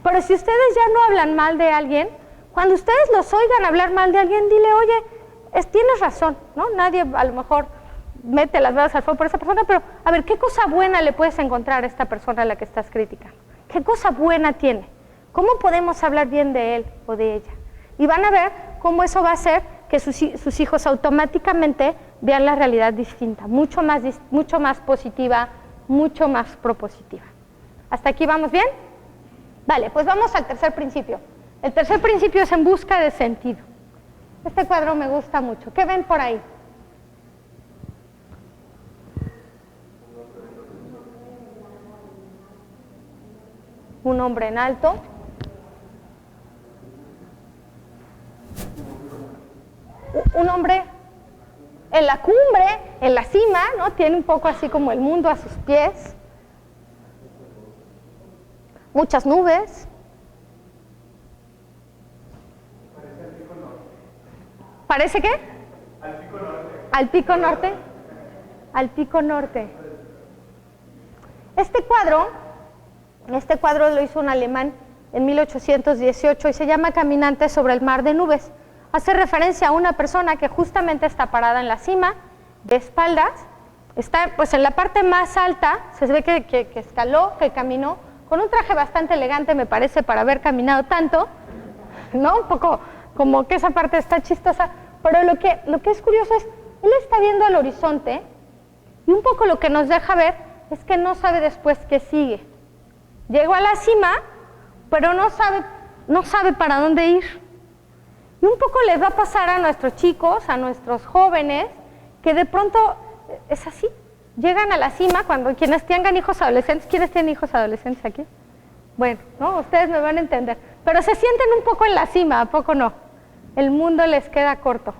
Pero si ustedes ya no hablan mal de alguien, Cuando ustedes los oigan hablar mal de alguien, dile, oye, tienes razón, ¿no? Nadie a lo mejor mete las manos al fuego por esa persona, pero a ver, ¿qué cosa buena le puedes encontrar a esta persona a la que estás criticando? ¿Qué cosa buena tiene? ¿Cómo podemos hablar bien de él o de ella? Y van a ver cómo eso va a hacer que sus hijos automáticamente vean la realidad distinta, mucho más positiva, mucho más propositiva. ¿Hasta aquí vamos bien? Vale, pues vamos al tercer principio. El tercer principio es en busca de sentido. Este cuadro me gusta mucho. ¿Qué ven por ahí? Un hombre en alto. Un hombre en la cumbre, en la cima, ¿no? Tiene un poco así como el mundo a sus pies. Muchas nubes. ¿Parece qué? Al pico norte. ¿Al pico norte? Al pico norte. Este cuadro lo hizo un alemán en 1818 y se llama Caminante sobre el mar de nubes. Hace referencia a una persona que justamente está parada en la cima, de espaldas, está pues en la parte más alta, se ve que escaló, que caminó, con un traje bastante elegante, me parece, para haber caminado tanto, ¿no? Un poco como que esa parte está chistosa, pero lo que es curioso es, él está viendo al horizonte y un poco lo que nos deja ver es que no sabe después qué sigue. Llegó a la cima, pero no sabe para dónde ir. Y un poco les va a pasar a nuestros chicos, a nuestros jóvenes, que de pronto es así. Llegan a la cima, cuando quienes tengan hijos adolescentes, ¿quiénes tienen hijos adolescentes aquí? Bueno, ¿no? Ustedes me van a entender. Pero se sienten un poco en la cima, ¿a poco no? El mundo les queda corto.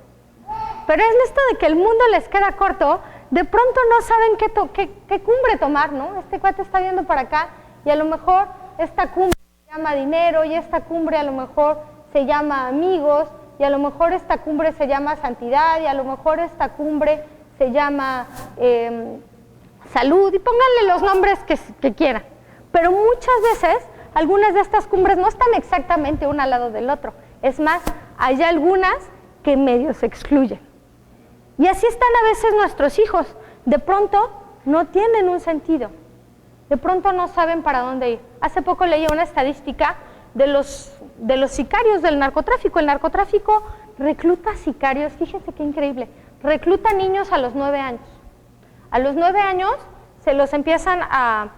Pero es esto de que el mundo les queda corto, de pronto no saben qué cumbre tomar, ¿no? Este cuate está viendo para acá y a lo mejor esta cumbre se llama dinero y esta cumbre a lo mejor se llama amigos y a lo mejor esta cumbre se llama santidad y a lo mejor esta cumbre se llama salud y pónganle los nombres que quieran. Pero muchas veces algunas de estas cumbres no están exactamente una al lado del otro. Es más, hay algunas que medio se excluyen. Y así están a veces nuestros hijos. De pronto no tienen un sentido. De pronto no saben para dónde ir. Hace poco leí una estadística de los sicarios del narcotráfico. El narcotráfico recluta sicarios, fíjense qué increíble, recluta niños a los 9 años. A los 9 años se los empiezan a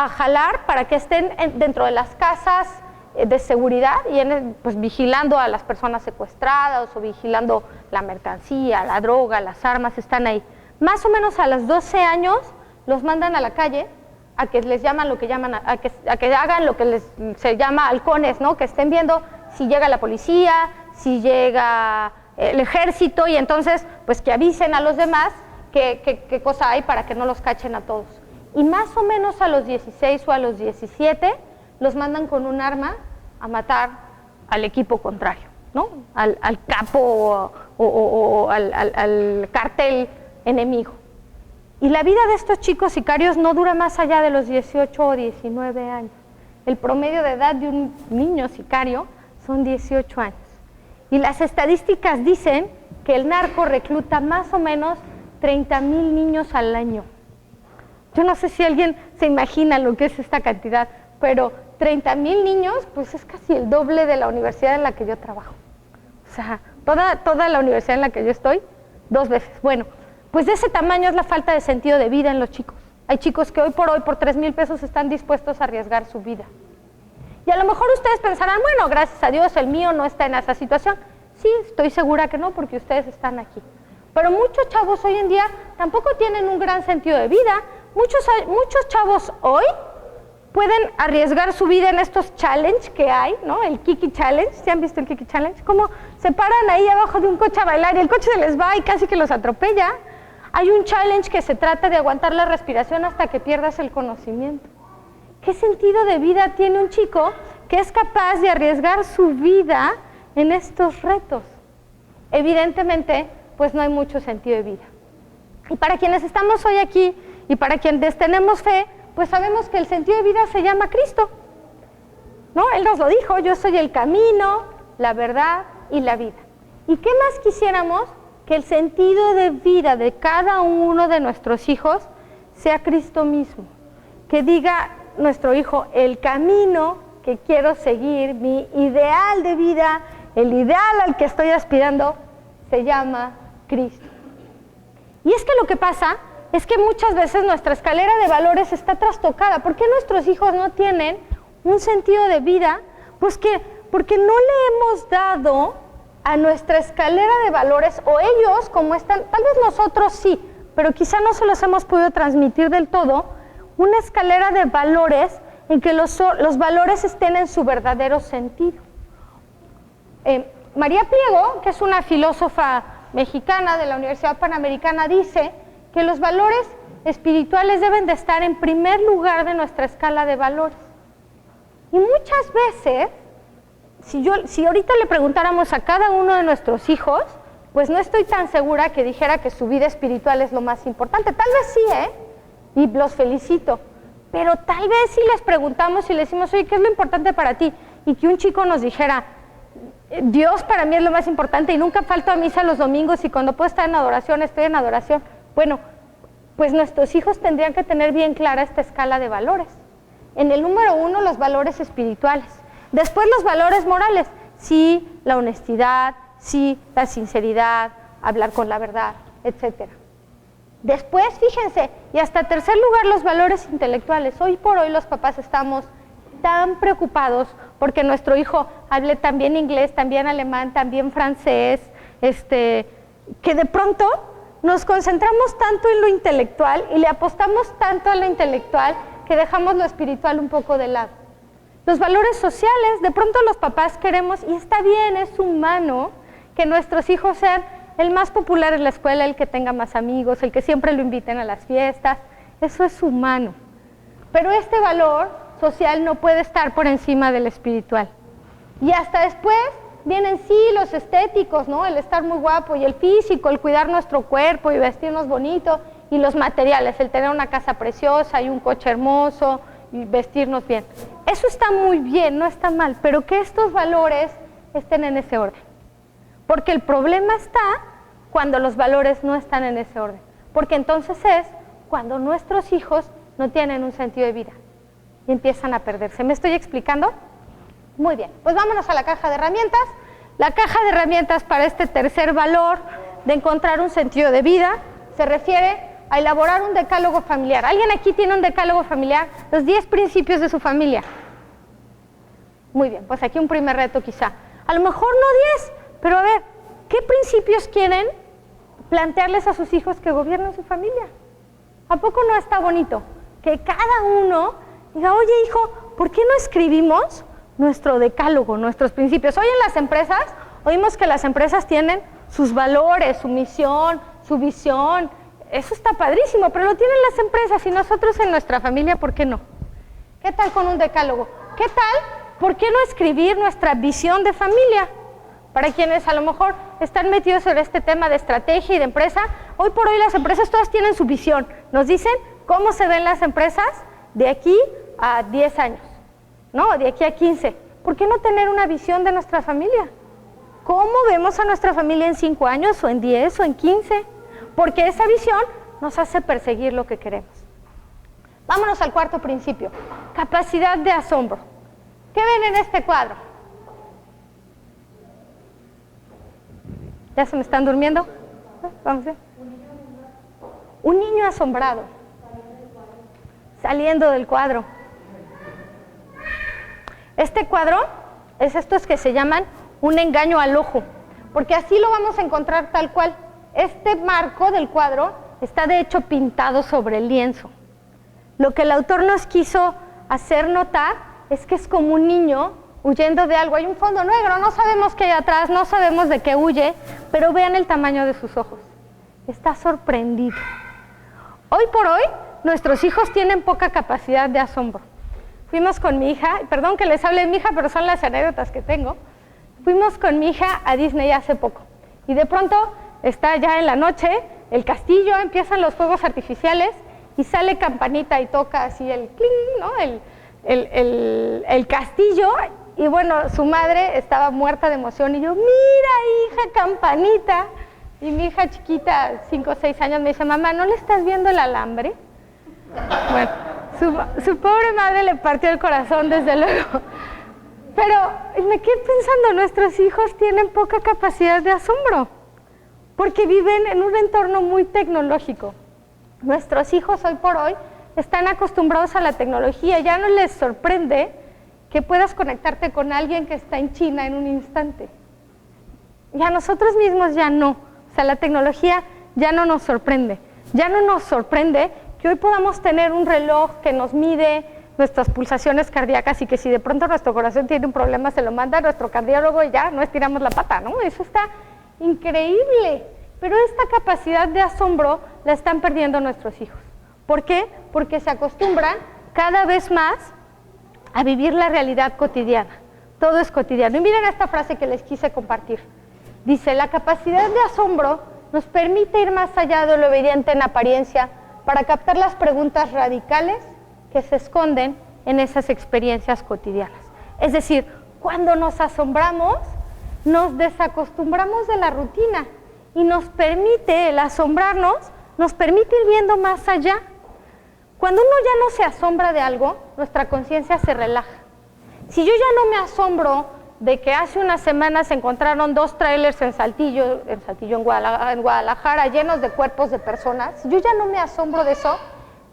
jalar para que estén dentro de las casas de seguridad y pues vigilando a las personas secuestradas o vigilando la mercancía, la droga, las armas, están ahí. Más o menos a los 12 años los mandan a la calle a que les llaman lo que llaman, a que hagan lo que se llama halcones, ¿no? Que estén viendo si llega la policía, si llega el ejército y entonces pues que avisen a los demás qué cosa hay para que no los cachen a todos. Y más o menos a los 16 o a los 17 los mandan con un arma a matar al equipo contrario, ¿no? Al capo o al cartel enemigo. Y la vida de estos chicos sicarios no dura más allá de los 18 o 19 años. El promedio de edad de un niño sicario son 18 años. Y las estadísticas dicen que el narco recluta más o menos 30,000 niños al año. Yo no sé si alguien se imagina lo que es esta cantidad, pero 30,000 niños, pues es casi el doble de la universidad en la que yo trabajo. O sea, toda la universidad en la que yo estoy, 2 veces. Bueno, pues de ese tamaño es la falta de sentido de vida en los chicos. Hay chicos que hoy por 3,000 pesos están dispuestos a arriesgar su vida. Y a lo mejor ustedes pensarán, bueno, gracias a Dios el mío no está en esa situación. Sí, estoy segura que no, porque ustedes están aquí. Pero muchos chavos hoy en día tampoco tienen un gran sentido de vida. Muchos chavos hoy pueden arriesgar su vida en estos challenges que hay, ¿no? El Kiki Challenge, ¿sí han visto el Kiki Challenge? Cómo se paran ahí abajo de un coche a bailar y el coche se les va y casi que los atropella. Hay un challenge que se trata de aguantar la respiración hasta que pierdas el conocimiento. ¿Qué sentido de vida tiene un chico que es capaz de arriesgar su vida en estos retos? Evidentemente, pues no hay mucho sentido de vida. Y para quienes estamos hoy aquí y para quienes tenemos fe, pues sabemos que el sentido de vida se llama Cristo, ¿no? Él nos lo dijo, yo soy el camino, la verdad y la vida. ¿Y qué más quisiéramos? Que el sentido de vida de cada uno de nuestros hijos sea Cristo mismo. Que diga nuestro hijo, el camino que quiero seguir, mi ideal de vida, el ideal al que estoy aspirando, se llama Cristo. Y es que lo que pasa es que muchas veces nuestra escalera de valores está trastocada. ¿Por qué nuestros hijos no tienen un sentido de vida? Pues porque no le hemos dado a nuestra escalera de valores, o ellos como están, tal vez nosotros sí, pero quizá no se los hemos podido transmitir del todo, una escalera de valores en que los valores estén en su verdadero sentido. María Pliego, que es una filósofa mexicana de la Universidad Panamericana, dice que los valores espirituales deben de estar en primer lugar de nuestra escala de valores. Y muchas veces, si ahorita le preguntáramos a cada uno de nuestros hijos, pues no estoy tan segura que dijera que su vida espiritual es lo más importante. Tal vez sí, y los felicito. Pero tal vez si les preguntamos y les decimos, oye, ¿qué es lo importante para ti? Y que un chico nos dijera, Dios para mí es lo más importante y nunca falto a misa los domingos y cuando puedo estar en adoración, estoy en adoración. Bueno, pues nuestros hijos tendrían que tener bien clara esta escala de valores. En el número 1, los valores espirituales. Después los valores morales. Sí, la honestidad, sí, la sinceridad, hablar con la verdad, etcétera. Después, fíjense, y hasta tercer lugar, los valores intelectuales. Hoy por hoy los papás estamos tan preocupados porque nuestro hijo hable también inglés, también alemán, también francés, que de pronto nos concentramos tanto en lo intelectual y le apostamos tanto a lo intelectual que dejamos lo espiritual un poco de lado. Los valores sociales, de pronto los papás queremos, y está bien, es humano, que nuestros hijos sean el más popular en la escuela, el que tenga más amigos, el que siempre lo inviten a las fiestas, eso es humano. Pero este valor social no puede estar por encima del espiritual. Y hasta después vienen sí los estéticos, ¿no? El estar muy guapo, y el físico, el cuidar nuestro cuerpo y vestirnos bonito, y los materiales, el tener una casa preciosa y un coche hermoso y vestirnos bien. Eso está muy bien, no está mal, pero que estos valores estén en ese orden. Porque el problema está cuando los valores no están en ese orden. Porque entonces es cuando nuestros hijos no tienen un sentido de vida y empiezan a perderse. ¿Me estoy explicando? Muy bien, pues vámonos a la caja de herramientas. La caja de herramientas para este tercer valor de encontrar un sentido de vida se refiere a elaborar un decálogo familiar. ¿Alguien aquí tiene un decálogo familiar? Los 10 principios de su familia. Muy bien, pues aquí un primer reto quizá. A lo mejor no 10, pero a ver, ¿qué principios quieren plantearles a sus hijos que gobiernen su familia? ¿A poco no está bonito? Que cada uno diga, oye hijo, ¿por qué no escribimos nuestro decálogo, nuestros principios? Hoy en las empresas, oímos que las empresas tienen sus valores, su misión, su visión. Eso está padrísimo, pero lo tienen las empresas y nosotros en nuestra familia, ¿por qué no? ¿Qué tal con un decálogo? ¿Qué tal? ¿Por qué no escribir nuestra visión de familia? Para quienes a lo mejor están metidos en este tema de estrategia y de empresa, hoy por hoy las empresas todas tienen su visión. Nos dicen cómo se ven las empresas de aquí a 10 años, ¿no? De aquí a 15. ¿Por qué no tener una visión de nuestra familia? ¿Cómo vemos a nuestra familia en 5 años, o en 10, o en 15? Porque esa visión nos hace perseguir lo que queremos. Vámonos al cuarto principio, capacidad de asombro. ¿Qué ven en este cuadro? ¿Ya se me están durmiendo? Vamos a ver. Un niño asombrado, saliendo del cuadro. Este cuadro es estos que se llaman un engaño al ojo, porque así lo vamos a encontrar tal cual. Este marco del cuadro está de hecho pintado sobre el lienzo. Lo que el autor nos quiso hacer notar es que es como un niño huyendo de algo. Hay un fondo negro, no sabemos qué hay atrás, no sabemos de qué huye, pero vean el tamaño de sus ojos. Está sorprendido. Hoy por hoy, nuestros hijos tienen poca capacidad de asombro. Fuimos con mi hija, perdón que les hable de mi hija, pero son las anécdotas que tengo. Fuimos con mi hija a Disney hace poco y de pronto está ya en la noche, el castillo, empiezan los fuegos artificiales y sale campanita y toca así el cling, ¿no? El castillo, Y bueno, su madre estaba muerta de emoción y yo, mira hija, campanita. Y mi hija chiquita, 5 o 6 años, me dice, mamá, ¿no le estás viendo el alambre? Bueno, su pobre madre le partió el corazón, desde luego. Pero me quedé pensando, nuestros hijos tienen poca capacidad de asombro, porque viven en un entorno muy tecnológico. Nuestros hijos hoy por hoy están acostumbrados a la tecnología, ya no les sorprende que puedas conectarte con alguien que está en China en un instante. Y a nosotros mismos ya no, o sea, la tecnología ya no nos sorprende. Ya no nos sorprende que hoy podamos tener un reloj que nos mide nuestras pulsaciones cardíacas y que si de pronto nuestro corazón tiene un problema se lo manda a nuestro cardiólogo y ya no estiramos la pata, ¿no? Eso está increíble, pero esta capacidad de asombro la están perdiendo nuestros hijos. ¿Por qué? Porque se acostumbran cada vez más a vivir la realidad cotidiana. Todo es cotidiano. Y miren esta frase que les quise compartir. Dice, la capacidad de asombro nos permite ir más allá de lo evidente en apariencia para captar las preguntas radicales que se esconden en esas experiencias cotidianas. Es decir, cuando nos asombramos, nos desacostumbramos de la rutina y nos permite, el asombrarnos, nos permite ir viendo más allá. Cuando uno ya no se asombra de algo, nuestra conciencia se relaja. Si yo ya no me asombro de que hace unas semanas se encontraron 2 trailers en Saltillo en Guadalajara, llenos de cuerpos de personas, si yo ya no me asombro de eso,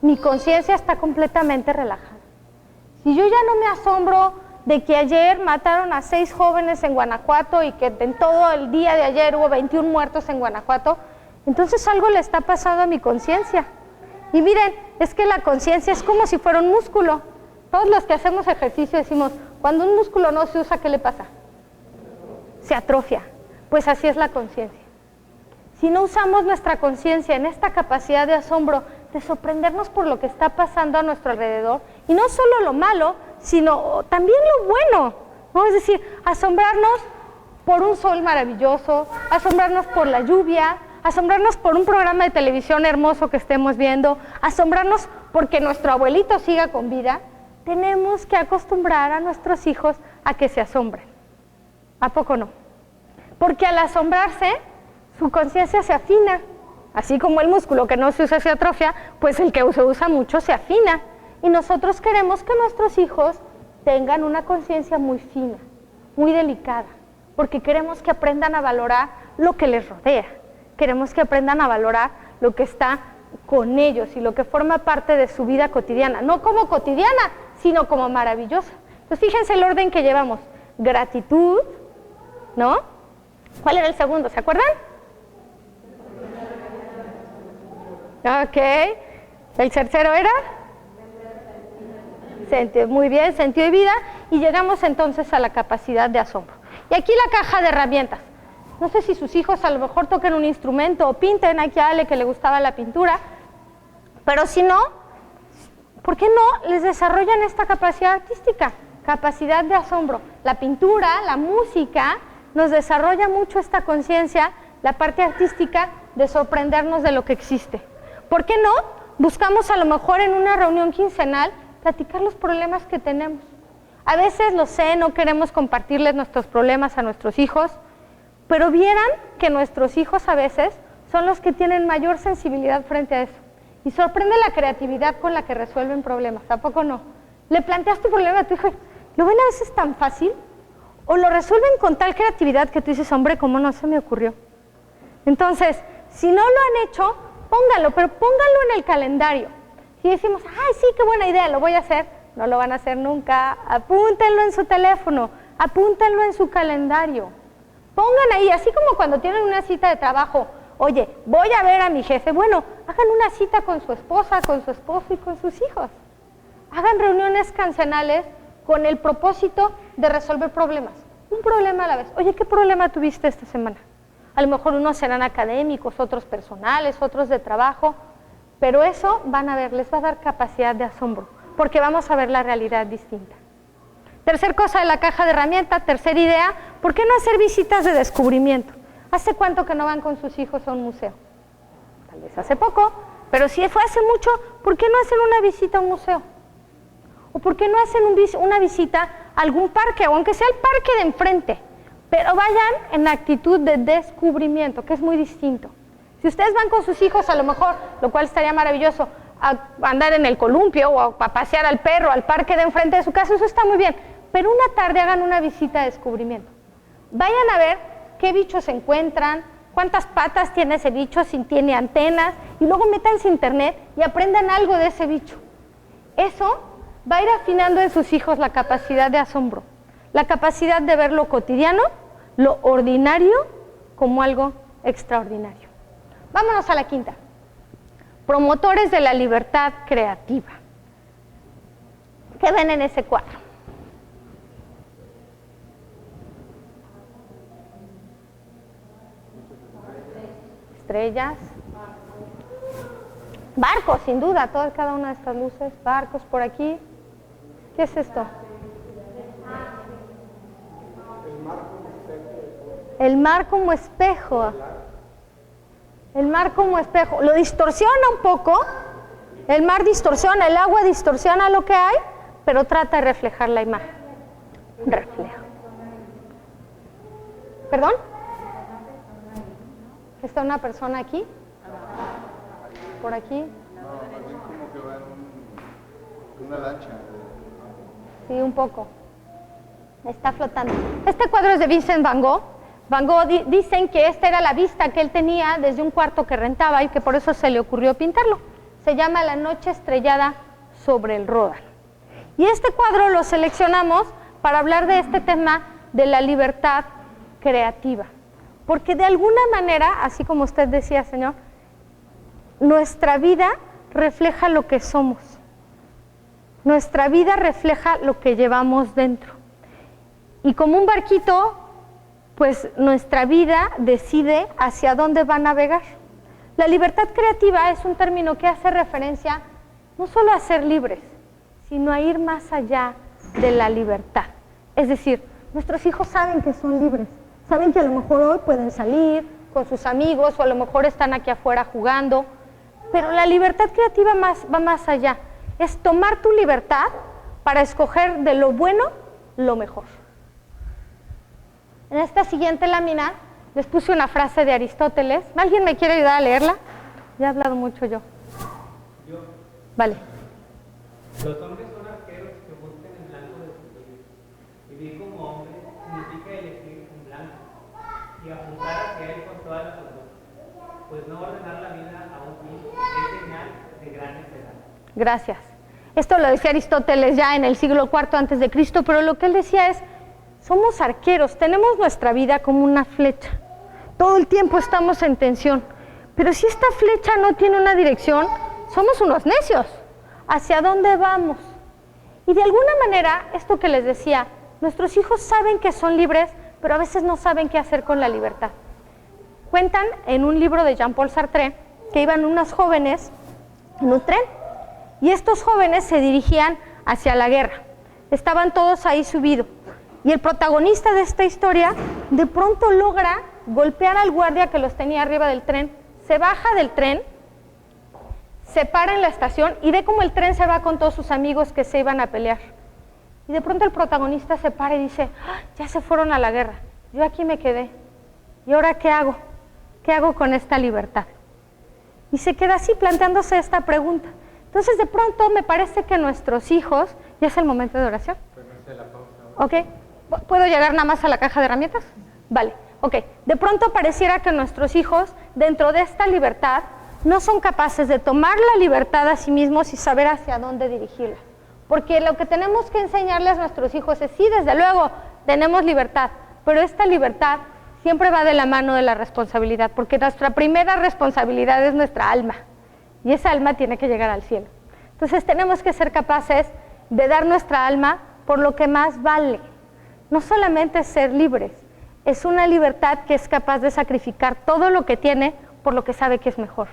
mi conciencia está completamente relajada. Si yo ya no me asombro de que ayer mataron a 6 jóvenes en Guanajuato y que en todo el día de ayer hubo 21 muertos en Guanajuato, entonces algo le está pasando a mi conciencia. Y miren, es que la conciencia es como si fuera un músculo. Todos los que hacemos ejercicio decimos, cuando un músculo no se usa, ¿qué le pasa? Se atrofia. Pues así es la conciencia. Si no usamos nuestra conciencia en esta capacidad de asombro, de sorprendernos por lo que está pasando a nuestro alrededor, y no solo lo malo, sino también lo bueno, ¿no? Es decir, asombrarnos por un sol maravilloso, asombrarnos por la lluvia, asombrarnos por un programa de televisión hermoso que estemos viendo, asombrarnos porque nuestro abuelito siga con vida. Tenemos que acostumbrar a nuestros hijos a que se asombren. ¿A poco no? Porque al asombrarse, su conciencia se afina. Así como el músculo que no se usa se atrofia, pues el que se usa mucho se afina. Y nosotros queremos que nuestros hijos tengan una conciencia muy fina, muy delicada, porque queremos que aprendan a valorar lo que les rodea. Queremos que aprendan a valorar lo que está con ellos y lo que forma parte de su vida cotidiana. No como cotidiana, sino como maravillosa. Entonces fíjense el orden que llevamos. Gratitud, ¿no? ¿Cuál era el segundo? ¿Se acuerdan? Ok. ¿El tercero era? Muy bien, sentido de vida. Y llegamos entonces a la capacidad de asombro. Y aquí la caja de herramientas. No sé si sus hijos a lo mejor toquen un instrumento o pinten. Aquí a Ale que le gustaba la pintura. Pero si no, ¿por qué no les desarrollan esta capacidad artística? Capacidad de asombro. La pintura, la música, nos desarrolla mucho esta conciencia, la parte artística de sorprendernos de lo que existe. ¿Por qué no? Buscamos a lo mejor en una reunión quincenal platicar los problemas que tenemos. A veces, lo sé, no queremos compartirles nuestros problemas a nuestros hijos, pero vieran que nuestros hijos a veces son los que tienen mayor sensibilidad frente a eso. Y sorprende la creatividad con la que resuelven problemas, ¿a poco no? Le planteas tu problema a tu hijo, ¿lo ven a veces tan fácil? O lo resuelven con tal creatividad que tú dices, hombre, ¿cómo no se me ocurrió? Entonces, si no lo han hecho, póngalo, pero póngalo en el calendario. Si decimos, ay, sí, qué buena idea, lo voy a hacer, no lo van a hacer nunca. Apúntenlo en su teléfono, apúntenlo en su calendario. Pongan ahí, así como cuando tienen una cita de trabajo, oye, voy a ver a mi jefe. Bueno, hagan una cita con su esposa, con su esposo y con sus hijos. Hagan reuniones quincenales con el propósito de resolver problemas. Un problema a la vez. Oye, ¿qué problema tuviste esta semana? A lo mejor unos serán académicos, otros personales, otros de trabajo, pero eso van a ver, les va a dar capacidad de asombro, porque vamos a ver la realidad distinta. Tercer cosa de la caja de herramientas, tercera idea, ¿por qué no hacer visitas de descubrimiento? ¿Hace cuánto que no van con sus hijos a un museo? Tal vez hace poco, pero si fue hace mucho, ¿por qué no hacen una visita a un museo? ¿O por qué no hacen una visita algún parque, o aunque sea el parque de enfrente, pero vayan en actitud de descubrimiento, que es muy distinto. Si ustedes van con sus hijos, a lo mejor, lo cual estaría maravilloso, a andar en el columpio o a pasear al perro al parque de enfrente de su casa, eso está muy bien, pero una tarde hagan una visita de descubrimiento. Vayan a ver qué bichos se encuentran, cuántas patas tiene ese bicho, si tiene antenas, y luego métanse a internet y aprendan algo de ese bicho. Eso va a ir afinando en sus hijos la capacidad de asombro, la capacidad de ver lo cotidiano, lo ordinario, como algo extraordinario. Vámonos a la quinta. Promotores de la libertad creativa. ¿Qué ven en ese cuadro? Estrellas. Barcos, sin duda, cada una de estas luces. Barcos por aquí. ¿Qué es esto? El mar como espejo. El mar como espejo. Lo distorsiona un poco. El mar distorsiona, el agua distorsiona lo que hay, pero trata de reflejar la imagen. Reflejo. ¿Perdón? ¿Está una persona aquí? ¿Por aquí? No, más bien como que va en una lancha. Sí, un poco. Está flotando. Este cuadro es de Vincent Van Gogh. Van Gogh dicen que esta era la vista que él tenía desde un cuarto que rentaba y que por eso se le ocurrió pintarlo. Se llama La noche estrellada sobre el Ródano. Y este cuadro lo seleccionamos para hablar de este tema de la libertad creativa. Porque de alguna manera, así como usted decía, señor, nuestra vida refleja lo que somos. Nuestra vida refleja lo que llevamos dentro. Y como un barquito, pues nuestra vida decide hacia dónde va a navegar. La libertad creativa es un término que hace referencia no solo a ser libres, sino a ir más allá de la libertad. Es decir, nuestros hijos saben que son libres, saben que a lo mejor hoy pueden salir con sus amigos o a lo mejor están aquí afuera jugando, pero la libertad creativa va más allá. Es tomar tu libertad para escoger de lo bueno lo mejor. En esta siguiente lámina les puse una frase de Aristóteles. ¿Alguien me quiere ayudar a leerla? Ya he hablado mucho yo. Yo. Vale. Los hombres son arqueros que buscan el blanco de su vida. Vivir como hombre significa elegir un blanco y apuntar hacia él con todas las fuerzas, pues no ordenar la vida a un fin es señal de gran necedad. Gracias. Esto lo decía Aristóteles ya en el siglo IV antes de Cristo, pero lo que él decía es, somos arqueros, tenemos nuestra vida como una flecha. Todo el tiempo estamos en tensión. Pero si esta flecha no tiene una dirección, somos unos necios. ¿Hacia dónde vamos? Y de alguna manera, esto que les decía, nuestros hijos saben que son libres, pero a veces no saben qué hacer con la libertad. Cuentan en un libro de Jean-Paul Sartre que iban unas jóvenes en un tren y estos jóvenes se dirigían hacia la guerra. Estaban todos ahí subidos. Y el protagonista de esta historia de pronto logra golpear al guardia que los tenía arriba del tren, se baja del tren, se para en la estación y ve cómo el tren se va con todos sus amigos que se iban a pelear. Y de pronto el protagonista se para y dice, ya se fueron a la guerra, yo aquí me quedé, ¿y ahora qué hago? ¿Qué hago con esta libertad? Y se queda así planteándose esta pregunta. Entonces de pronto me parece que nuestros hijos, ya es el momento de oración. ¿Ok? ¿Puedo llegar nada más a la caja de herramientas? Vale, ok. De pronto pareciera que nuestros hijos, dentro de esta libertad, no son capaces de tomar la libertad a sí mismos y saber hacia dónde dirigirla. Porque lo que tenemos que enseñarles a nuestros hijos es, sí, desde luego, tenemos libertad, pero esta libertad siempre va de la mano de la responsabilidad, porque nuestra primera responsabilidad es nuestra alma, y esa alma tiene que llegar al cielo. Entonces tenemos que ser capaces de dar nuestra alma por lo que más vale. No solamente ser libres, es una libertad que es capaz de sacrificar todo lo que tiene por lo que sabe que es mejor,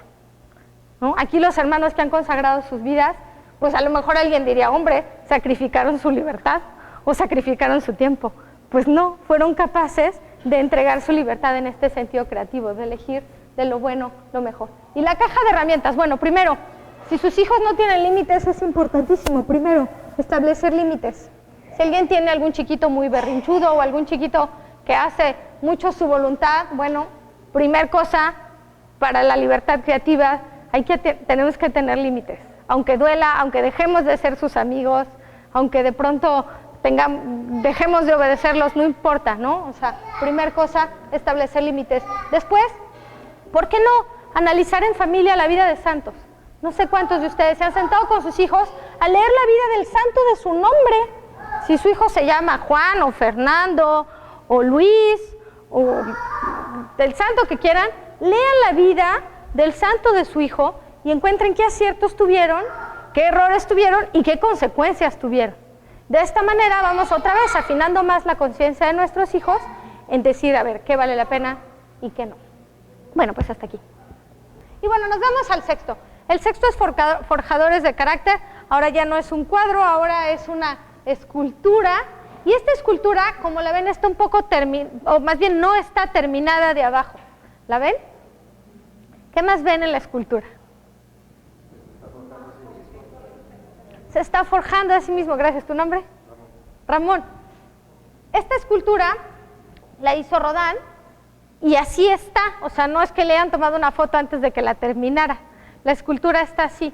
¿no? Aquí los hermanos que han consagrado sus vidas, pues a lo mejor alguien diría, hombre, sacrificaron su libertad o sacrificaron su tiempo. Pues no, fueron capaces de entregar su libertad en este sentido creativo, de elegir de lo bueno lo mejor. Y la caja de herramientas, bueno, primero, si sus hijos no tienen límites, es importantísimo, primero, establecer límites. Si alguien tiene algún chiquito muy berrinchudo o algún chiquito que hace mucho su voluntad, bueno, primer cosa, para la libertad creativa, tenemos que tener límites. Aunque duela, aunque dejemos de ser sus amigos, aunque de pronto dejemos de obedecerlos, no importa, ¿no? O sea, primer cosa, establecer límites. Después, ¿por qué no analizar en familia la vida de santos? No sé cuántos de ustedes se han sentado con sus hijos a leer la vida del santo de su nombre. Si su hijo se llama Juan o Fernando o Luis o del santo que quieran, lean la vida del santo de su hijo y encuentren qué aciertos tuvieron, qué errores tuvieron y qué consecuencias tuvieron. De esta manera vamos otra vez afinando más la conciencia de nuestros hijos en decir, a ver, qué vale la pena y qué no. Bueno, pues hasta aquí. Y bueno, nos vamos al sexto. El sexto es forjadores de carácter. Ahora ya no es un cuadro, ahora es una escultura. Y esta escultura, como la ven, está un poco o más bien no está terminada de abajo. ¿La ven? ¿Qué más ven en la escultura? Se está forjando a sí mismo. Gracias. ¿Tu nombre? Ramón. Esta escultura la hizo Rodin y así está. O sea, no es que le hayan tomado una foto antes de que la terminara. La escultura está así.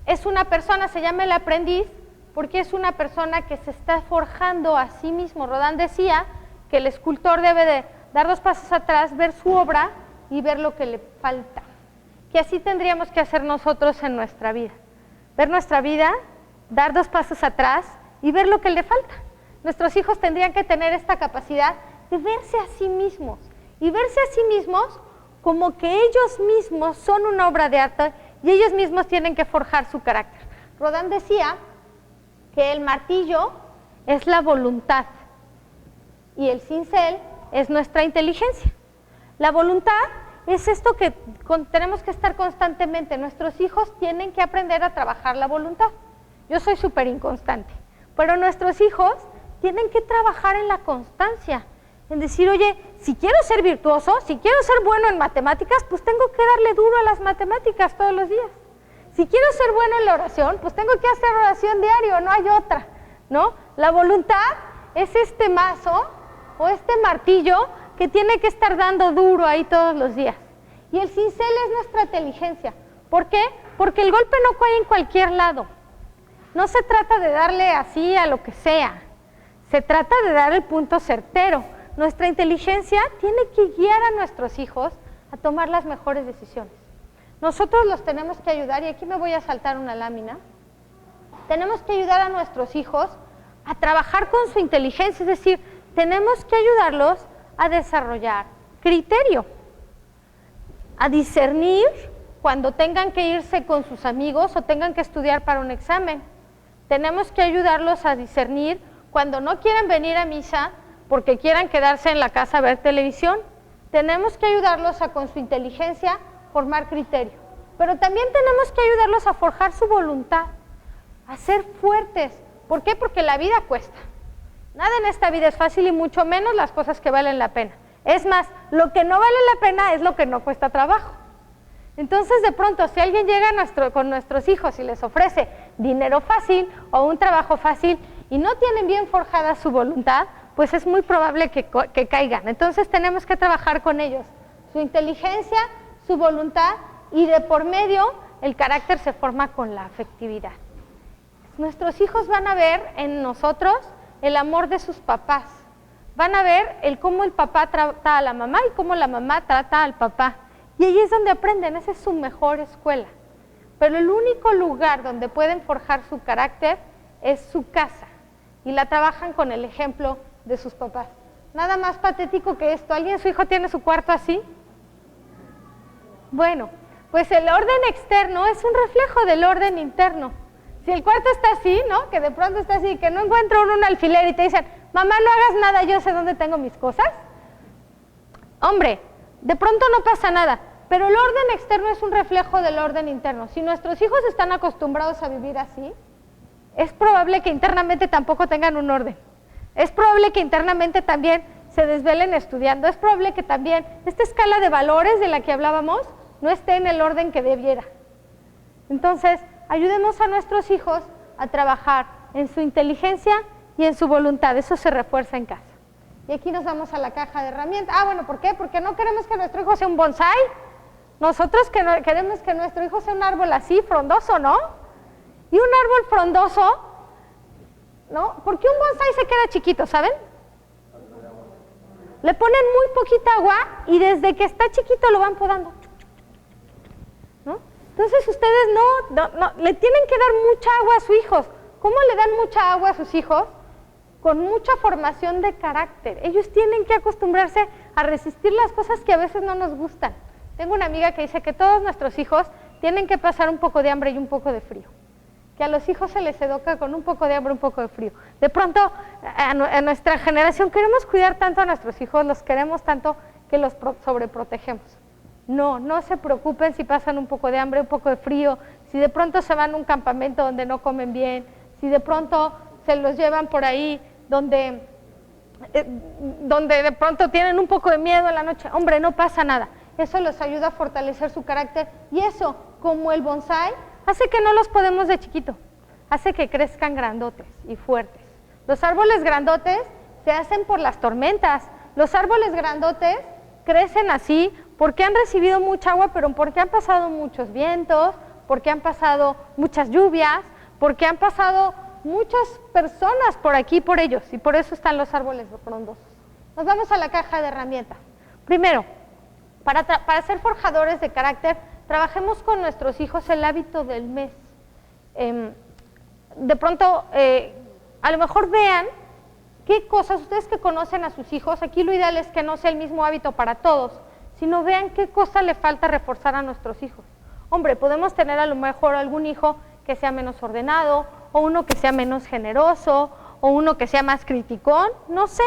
Es una persona, se llama el aprendiz, porque es una persona que se está forjando a sí mismo. Rodin decía que el escultor debe de dar 2 pasos atrás, ver su obra y ver lo que le falta. Que así tendríamos que hacer nosotros en nuestra vida. Ver nuestra vida, dar 2 pasos atrás y ver lo que le falta. Nuestros hijos tendrían que tener esta capacidad de verse a sí mismos y verse a sí mismos como que ellos mismos son una obra de arte y ellos mismos tienen que forjar su carácter. Rodin decía que el martillo es la voluntad y el cincel es nuestra inteligencia. La voluntad es esto que tenemos que estar constantemente. Nuestros hijos tienen que aprender a trabajar la voluntad. Yo soy súper inconstante, pero nuestros hijos tienen que trabajar en la constancia, en decir, oye, si quiero ser virtuoso, si quiero ser bueno en matemáticas, pues tengo que darle duro a las matemáticas todos los días. Si quiero ser bueno en la oración, pues tengo que hacer oración diario, no hay otra, ¿no? La voluntad es este mazo o este martillo que tiene que estar dando duro ahí todos los días. Y el cincel es nuestra inteligencia. ¿Por qué? Porque el golpe no cae en cualquier lado. No se trata de darle así a lo que sea. Se trata de dar el punto certero. Nuestra inteligencia tiene que guiar a nuestros hijos a tomar las mejores decisiones. Nosotros los tenemos que ayudar, y aquí me voy a saltar una lámina. Tenemos que ayudar a nuestros hijos a trabajar con su inteligencia, es decir, tenemos que ayudarlos a desarrollar criterio, a discernir cuando tengan que irse con sus amigos o tengan que estudiar para un examen. Tenemos que ayudarlos a discernir cuando no quieren venir a misa porque quieran quedarse en la casa a ver televisión. Tenemos que ayudarlos a, con su inteligencia, formar criterio. Pero también tenemos que ayudarlos a forjar su voluntad, a ser fuertes. ¿Por qué? Porque la vida cuesta. Nada en esta vida es fácil y mucho menos las cosas que valen la pena. Es más, lo que no vale la pena es lo que no cuesta trabajo. Entonces, de pronto, si alguien llega con nuestros hijos y les ofrece dinero fácil o un trabajo fácil y no tienen bien forjada su voluntad, pues es muy probable que caigan. Entonces, tenemos que trabajar con ellos. Su inteligencia, su voluntad y de por medio el carácter se forma con la afectividad. Nuestros hijos van a ver en nosotros el amor de sus papás. Van a ver cómo el papá trata a la mamá y cómo la mamá trata al papá. Y ahí es donde aprenden, esa es su mejor escuela. Pero el único lugar donde pueden forjar su carácter es su casa. Y la trabajan con el ejemplo de sus papás. Nada más patético que esto. ¿Alguien, su hijo, tiene su cuarto así? Bueno, pues el orden externo es un reflejo del orden interno. Si el cuarto está así, ¿no? Que de pronto está así, que no encuentro un alfiler y te dicen, mamá, no hagas nada, yo sé dónde tengo mis cosas. Hombre, de pronto no pasa nada, pero el orden externo es un reflejo del orden interno. Si nuestros hijos están acostumbrados a vivir así, es probable que internamente tampoco tengan un orden. Es probable que internamente también se desvelen estudiando. Es probable que también esta escala de valores de la que hablábamos no esté en el orden que debiera. Entonces, ayudemos a nuestros hijos a trabajar en su inteligencia y en su voluntad. Eso se refuerza en casa. Y aquí nos vamos a la caja de herramientas. Ah, bueno, ¿por qué? Porque no queremos que nuestro hijo sea un bonsái. Nosotros queremos que nuestro hijo sea un árbol así, frondoso, ¿no? Y un árbol frondoso, ¿no? ¿Por qué un bonsái se queda chiquito, saben? Le ponen muy poquita agua y desde que está chiquito lo van podando, ¿no? Entonces ustedes no le tienen que dar mucha agua a sus hijos. ¿Cómo le dan mucha agua a sus hijos? Con mucha formación de carácter. Ellos tienen que acostumbrarse a resistir las cosas que a veces no nos gustan. Tengo una amiga que dice que todos nuestros hijos tienen que pasar un poco de hambre y un poco de frío. Que a los hijos se les educa con un poco de hambre, un poco de frío. De pronto, a nuestra generación queremos cuidar tanto a nuestros hijos, los queremos tanto que los sobreprotegemos. No se preocupen si pasan un poco de hambre, un poco de frío, si de pronto se van a un campamento donde no comen bien, si de pronto se los llevan por ahí donde de pronto tienen un poco de miedo en la noche. Hombre, no pasa nada. Eso les ayuda a fortalecer su carácter y eso, como el bonsái, hace que no los podemos de chiquito, hace que crezcan grandotes y fuertes. Los árboles grandotes se hacen por las tormentas. Los árboles grandotes crecen así porque han recibido mucha agua, pero porque han pasado muchos vientos, porque han pasado muchas lluvias, porque han pasado muchas personas por aquí, por ellos, y por eso están los árboles frondosos. Nos vamos a la caja de herramientas. Primero, para ser forjadores de carácter, trabajemos con nuestros hijos el hábito del mes. De pronto, a lo mejor vean qué cosas, ustedes que conocen a sus hijos, aquí lo ideal es que no sea el mismo hábito para todos, sino vean qué cosa le falta reforzar a nuestros hijos. Hombre, podemos tener a lo mejor algún hijo que sea menos ordenado, o uno que sea menos generoso, o uno que sea más criticón, no sé.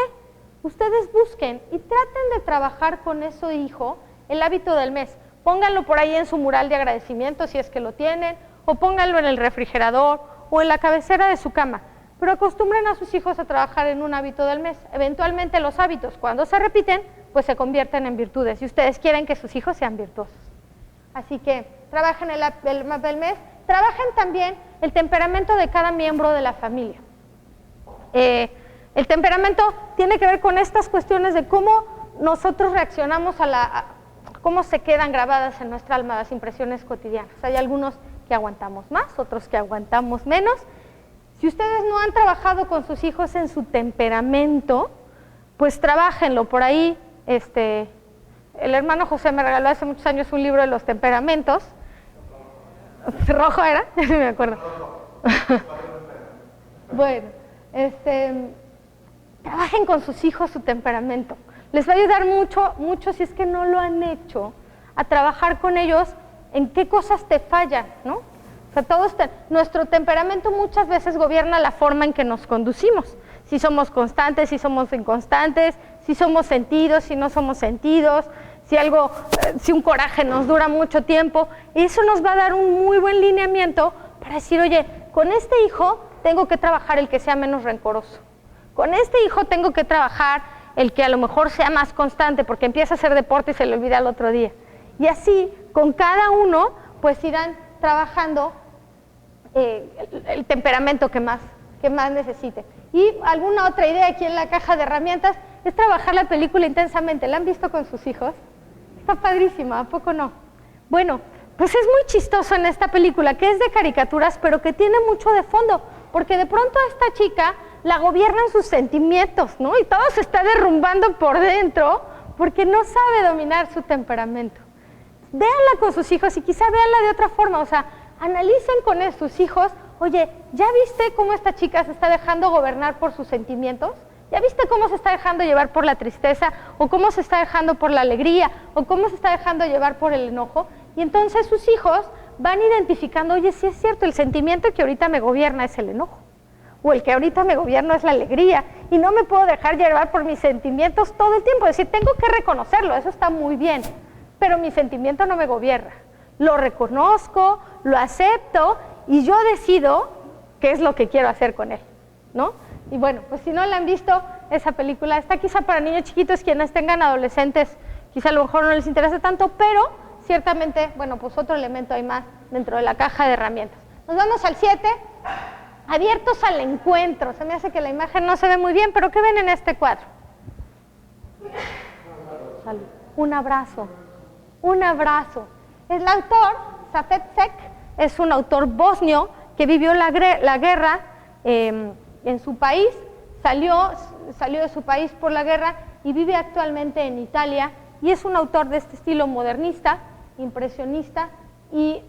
Ustedes busquen y traten de trabajar con ese hijo el hábito del mes. Pónganlo por ahí en su mural de agradecimiento si es que lo tienen, o pónganlo en el refrigerador, o en la cabecera de su cama. Pero acostumbren a sus hijos a trabajar en un hábito del mes. Eventualmente los hábitos, cuando se repiten, pues se convierten en virtudes. Y ustedes quieren que sus hijos sean virtuosos. Así que trabajen el mapa del mes. Trabajen también el temperamento de cada miembro de la familia. El temperamento tiene que ver con estas cuestiones de cómo nosotros reaccionamos cómo se quedan grabadas en nuestra alma las impresiones cotidianas. Hay algunos que aguantamos más, otros que aguantamos menos. Si ustedes no han trabajado con sus hijos en su temperamento, pues trabájenlo. Por ahí, el hermano José me regaló hace muchos años un libro de los temperamentos. ¿Rojo era? Ya no me acuerdo. Bueno, trabajen con sus hijos su temperamento. Les va a ayudar mucho si es que no lo han hecho, a trabajar con ellos en qué cosas te fallan, ¿no? O sea, nuestro temperamento muchas veces gobierna la forma en que nos conducimos. Si somos constantes, si somos inconstantes, si somos sentidos, si no somos sentidos, si un coraje nos dura mucho tiempo. Y eso nos va a dar un muy buen lineamiento para decir, oye, con este hijo tengo que trabajar el que sea menos rencoroso. Con este hijo tengo que trabajar el que a lo mejor sea más constante porque empieza a hacer deporte y se le olvida el otro día. Y así, con cada uno, pues irán trabajando el temperamento que más necesite. Y alguna otra idea aquí en la caja de herramientas es trabajar la película intensamente. ¿La han visto con sus hijos? Está padrísima, ¿a poco no? Bueno, pues es muy chistoso en esta película, que es de caricaturas, pero que tiene mucho de fondo, porque de pronto a esta chica la gobiernan sus sentimientos, ¿no? Y todo se está derrumbando por dentro porque no sabe dominar su temperamento. Véanla con sus hijos y quizá véanla de otra forma, o sea, analicen con sus hijos, oye, ¿ya viste cómo esta chica se está dejando gobernar por sus sentimientos? ¿Ya viste cómo se está dejando llevar por la tristeza? ¿O cómo se está dejando por la alegría? ¿O cómo se está dejando llevar por el enojo? Y entonces sus hijos van identificando, oye, sí es cierto, el sentimiento que ahorita me gobierna es el enojo. O el que ahorita me gobierna es la alegría. Y no me puedo dejar llevar por mis sentimientos todo el tiempo. Es decir, tengo que reconocerlo, eso está muy bien. Pero mi sentimiento no me gobierna. Lo reconozco, lo acepto y yo decido qué es lo que quiero hacer con él, ¿no? Y bueno, pues si no la han visto, esa película está quizá para niños chiquitos, quienes tengan adolescentes, quizá a lo mejor no les interese tanto, pero ciertamente, bueno, pues otro elemento hay más dentro de la caja de herramientas. Nos vamos al 7. Abiertos al encuentro. Se me hace que la imagen no se ve muy bien, pero ¿qué ven en este cuadro? Un abrazo. Un abrazo. El autor, Safet Sek, es un autor bosnio que vivió la guerra en su país, salió de su país por la guerra y vive actualmente en Italia, y es un autor de este estilo modernista, impresionista, y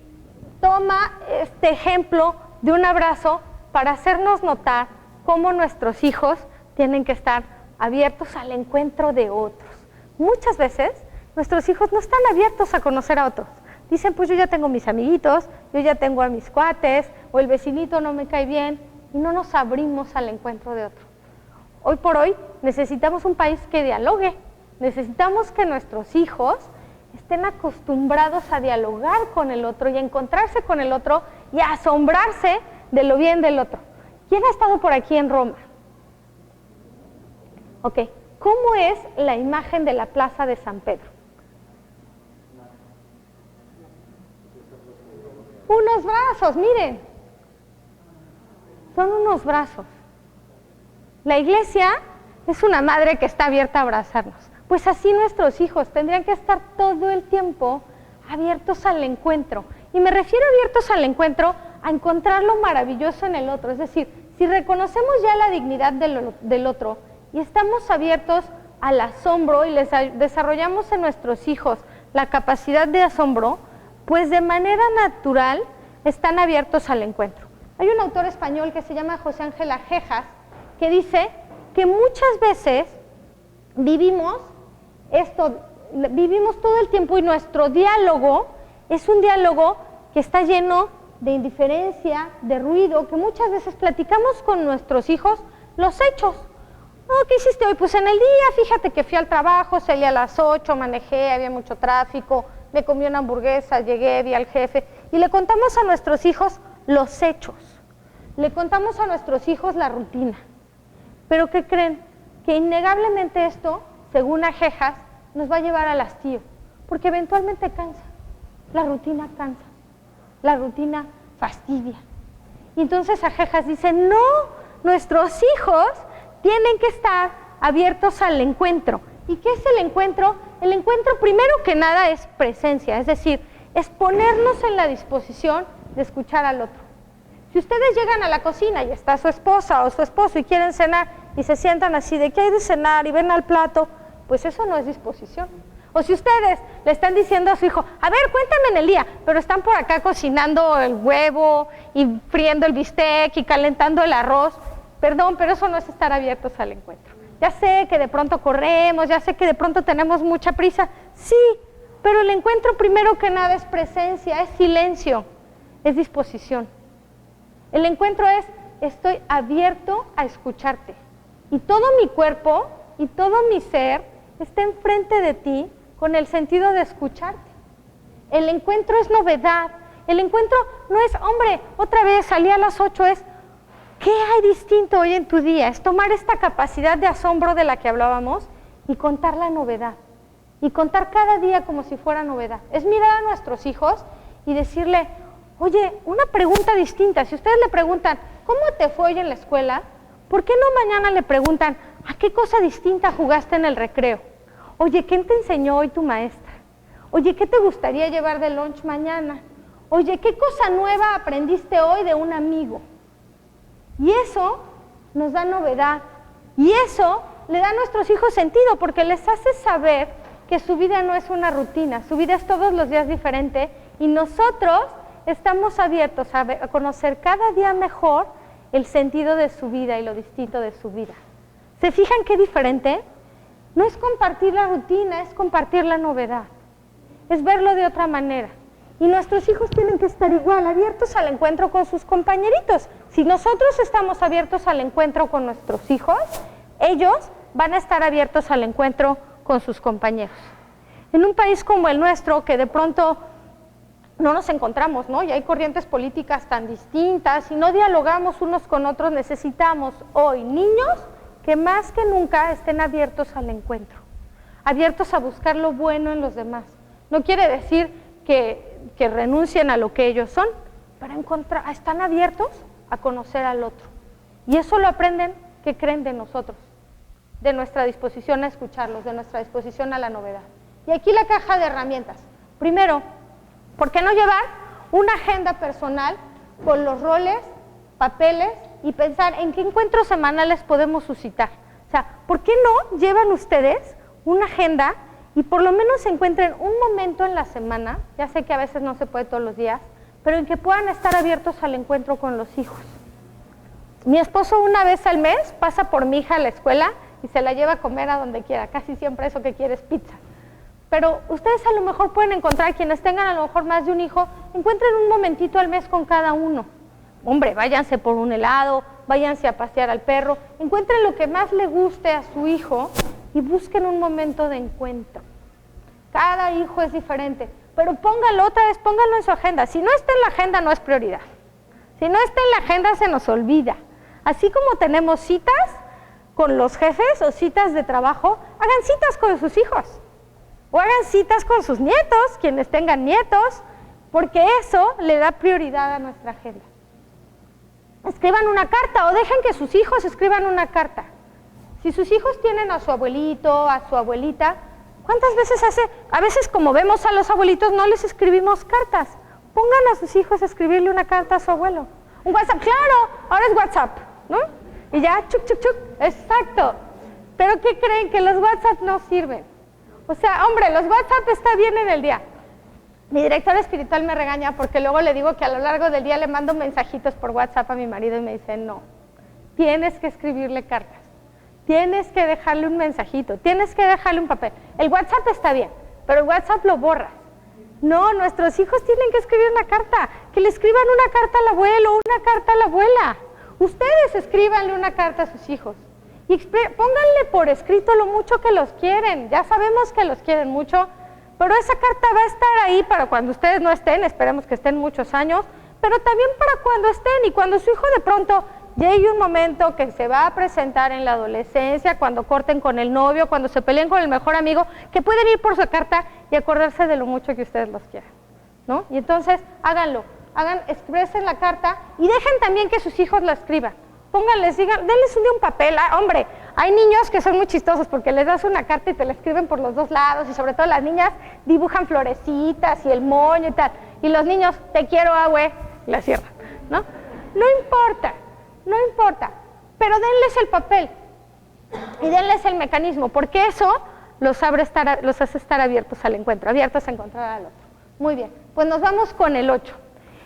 toma este ejemplo de un abrazo para hacernos notar cómo nuestros hijos tienen que estar abiertos al encuentro de otros. Muchas veces nuestros hijos no están abiertos a conocer a otros. Dicen, pues yo ya tengo mis amiguitos, yo ya tengo a mis cuates, o el vecinito no me cae bien, y no nos abrimos al encuentro de otro. Hoy por hoy necesitamos un país que dialogue, necesitamos que nuestros hijos estén acostumbrados a dialogar con el otro y a encontrarse con el otro y a asombrarse de lo bien del otro. ¿Quién ha estado por aquí en Roma? Ok, ¿cómo es la imagen de la Plaza de San Pedro? Unos brazos, miren. Son unos brazos. La iglesia es una madre que está abierta a abrazarnos. Pues así nuestros hijos tendrían que estar todo el tiempo abiertos al encuentro. Y me refiero abiertos al encuentro a encontrar lo maravilloso en el otro. Es decir, si reconocemos ya la dignidad del otro y estamos abiertos al asombro y les desarrollamos en nuestros hijos la capacidad de asombro, pues de manera natural están abiertos al encuentro. Hay un autor español que se llama José Ángel Ajejas que dice que muchas veces vivimos todo el tiempo y nuestro diálogo es un diálogo que está lleno de indiferencia, de ruido, que muchas veces platicamos con nuestros hijos los hechos. Oh, ¿qué hiciste hoy? Pues en el día, fíjate que fui al trabajo, salí a las 8, manejé, había mucho tráfico, me comí una hamburguesa, llegué, vi al jefe, y le contamos a nuestros hijos los hechos, le contamos a nuestros hijos la rutina. Pero ¿qué creen? Que innegablemente esto, según Ajejas, nos va a llevar al hastío, porque eventualmente cansa, la rutina cansa, la rutina fastidia. Y entonces Ajejas dice, no, nuestros hijos tienen que estar abiertos al encuentro. ¿Y qué es el encuentro? El encuentro, primero que nada, es presencia, es decir, es ponernos en la disposición de escuchar al otro. Si ustedes llegan a la cocina y está su esposa o su esposo y quieren cenar y se sientan así de ¿qué hay de cenar? Y ven al plato, pues eso no es disposición. O si ustedes le están diciendo a su hijo, a ver, cuéntame en el día, pero están por acá cocinando el huevo y friendo el bistec y calentando el arroz, perdón, pero eso no es estar abiertos al encuentro. Ya sé que de pronto corremos, ya sé que de pronto tenemos mucha prisa, sí, pero el encuentro primero que nada es presencia, es silencio, es disposición. El encuentro es, estoy abierto a escucharte y todo mi cuerpo y todo mi ser está enfrente de ti con el sentido de escucharte. El encuentro es novedad, el encuentro no es, hombre, otra vez salí a las 8, es, ¿qué hay distinto hoy en tu día? Es tomar esta capacidad de asombro de la que hablábamos y contar la novedad. Y contar cada día como si fuera novedad. Es mirar a nuestros hijos y decirle, oye, una pregunta distinta. Si ustedes le preguntan, ¿cómo te fue hoy en la escuela? ¿Por qué no mañana le preguntan, ¿a qué cosa distinta jugaste en el recreo? Oye, ¿qué te enseñó hoy tu maestra? Oye, ¿qué te gustaría llevar de lunch mañana? Oye, ¿qué cosa nueva aprendiste hoy de un amigo? Y eso nos da novedad. Y eso le da a nuestros hijos sentido, porque les hace saber que su vida no es una rutina, su vida es todos los días diferente, y nosotros estamos abiertos a conocer cada día mejor el sentido de su vida y lo distinto de su vida. ¿Se fijan qué diferente? No es compartir la rutina, es compartir la novedad, es verlo de otra manera. Y nuestros hijos tienen que estar igual, abiertos al encuentro con sus compañeritos. Si nosotros estamos abiertos al encuentro con nuestros hijos, ellos van a estar abiertos al encuentro con sus compañeros. En un país como el nuestro, que de pronto no nos encontramos, ¿no? Y hay corrientes políticas tan distintas y no dialogamos unos con otros, necesitamos hoy niños que más que nunca estén abiertos al encuentro, abiertos a buscar lo bueno en los demás. No quiere decir que renuncien a lo que ellos son, pero están abiertos a conocer al otro. Y eso lo aprenden, ¿qué creen de nosotros? De nuestra disposición a escucharlos, de nuestra disposición a la novedad. Y aquí la caja de herramientas. Primero, ¿por qué no llevar una agenda personal con los roles, papeles y pensar en qué encuentros semanales podemos suscitar? O sea, ¿por qué no llevan ustedes una agenda y por lo menos encuentren un momento en la semana, ya sé que a veces no se puede todos los días, pero en que puedan estar abiertos al encuentro con los hijos? Mi esposo una vez al mes pasa por mi hija a la escuela y se la lleva a comer a donde quiera, casi siempre eso que quiere es pizza. Pero ustedes a lo mejor pueden encontrar, quienes tengan a lo mejor más de un hijo, encuentren un momentito al mes con cada uno. Hombre, váyanse por un helado, váyanse a pasear al perro, encuentren lo que más le guste a su hijo y busquen un momento de encuentro. Cada hijo es diferente, pero pónganlo otra vez, pónganlo en su agenda. Si no está en la agenda, no es prioridad. Si no está en la agenda, se nos olvida. Así como tenemos citas con los jefes o citas de trabajo, hagan citas con sus hijos. O hagan citas con sus nietos, quienes tengan nietos, porque eso le da prioridad a nuestra agenda. Escriban una carta o dejen que sus hijos escriban una carta. Si sus hijos tienen a su abuelito, a su abuelita, ¿cuántas veces a veces como vemos a los abuelitos no les escribimos cartas? Pongan a sus hijos a escribirle una carta a su abuelo. Un WhatsApp, claro, ahora es WhatsApp, ¿no? Y ya, chuc, chuc, chuc, exacto. Pero ¿qué creen? Que los WhatsApp no sirven. O sea, hombre, los WhatsApp está bien en el día. Mi director espiritual me regaña porque luego le digo que a lo largo del día le mando mensajitos por WhatsApp a mi marido y me dice, no, tienes que escribirle cartas, tienes que dejarle un mensajito, tienes que dejarle un papel. El WhatsApp está bien, pero el WhatsApp lo borras. No, nuestros hijos tienen que escribir una carta, que le escriban una carta al abuelo, una carta a la abuela. Ustedes escríbanle una carta a sus hijos. Y pónganle por escrito lo mucho que los quieren. Ya sabemos que los quieren mucho, pero esa carta va a estar ahí para cuando ustedes no estén, esperemos que estén muchos años, pero también para cuando estén y cuando su hijo de pronto llegue un momento que se va a presentar en la adolescencia, cuando corten con el novio, cuando se peleen con el mejor amigo, que pueden ir por su carta y acordarse de lo mucho que ustedes los quieren, ¿no? Y entonces háganlo, expresen la carta y dejen también que sus hijos la escriban. Pónganles, denles un papel. Hombre, hay niños que son muy chistosos porque les das una carta y te la escriben por los dos lados y sobre todo las niñas dibujan florecitas y el moño y tal. Y los niños, te quiero, abue, y la cierran, ¿no? No importa, pero denles el papel y denles el mecanismo, porque eso los hace estar abiertos al encuentro, abiertos a encontrar al otro. Muy bien, pues nos vamos con el 8.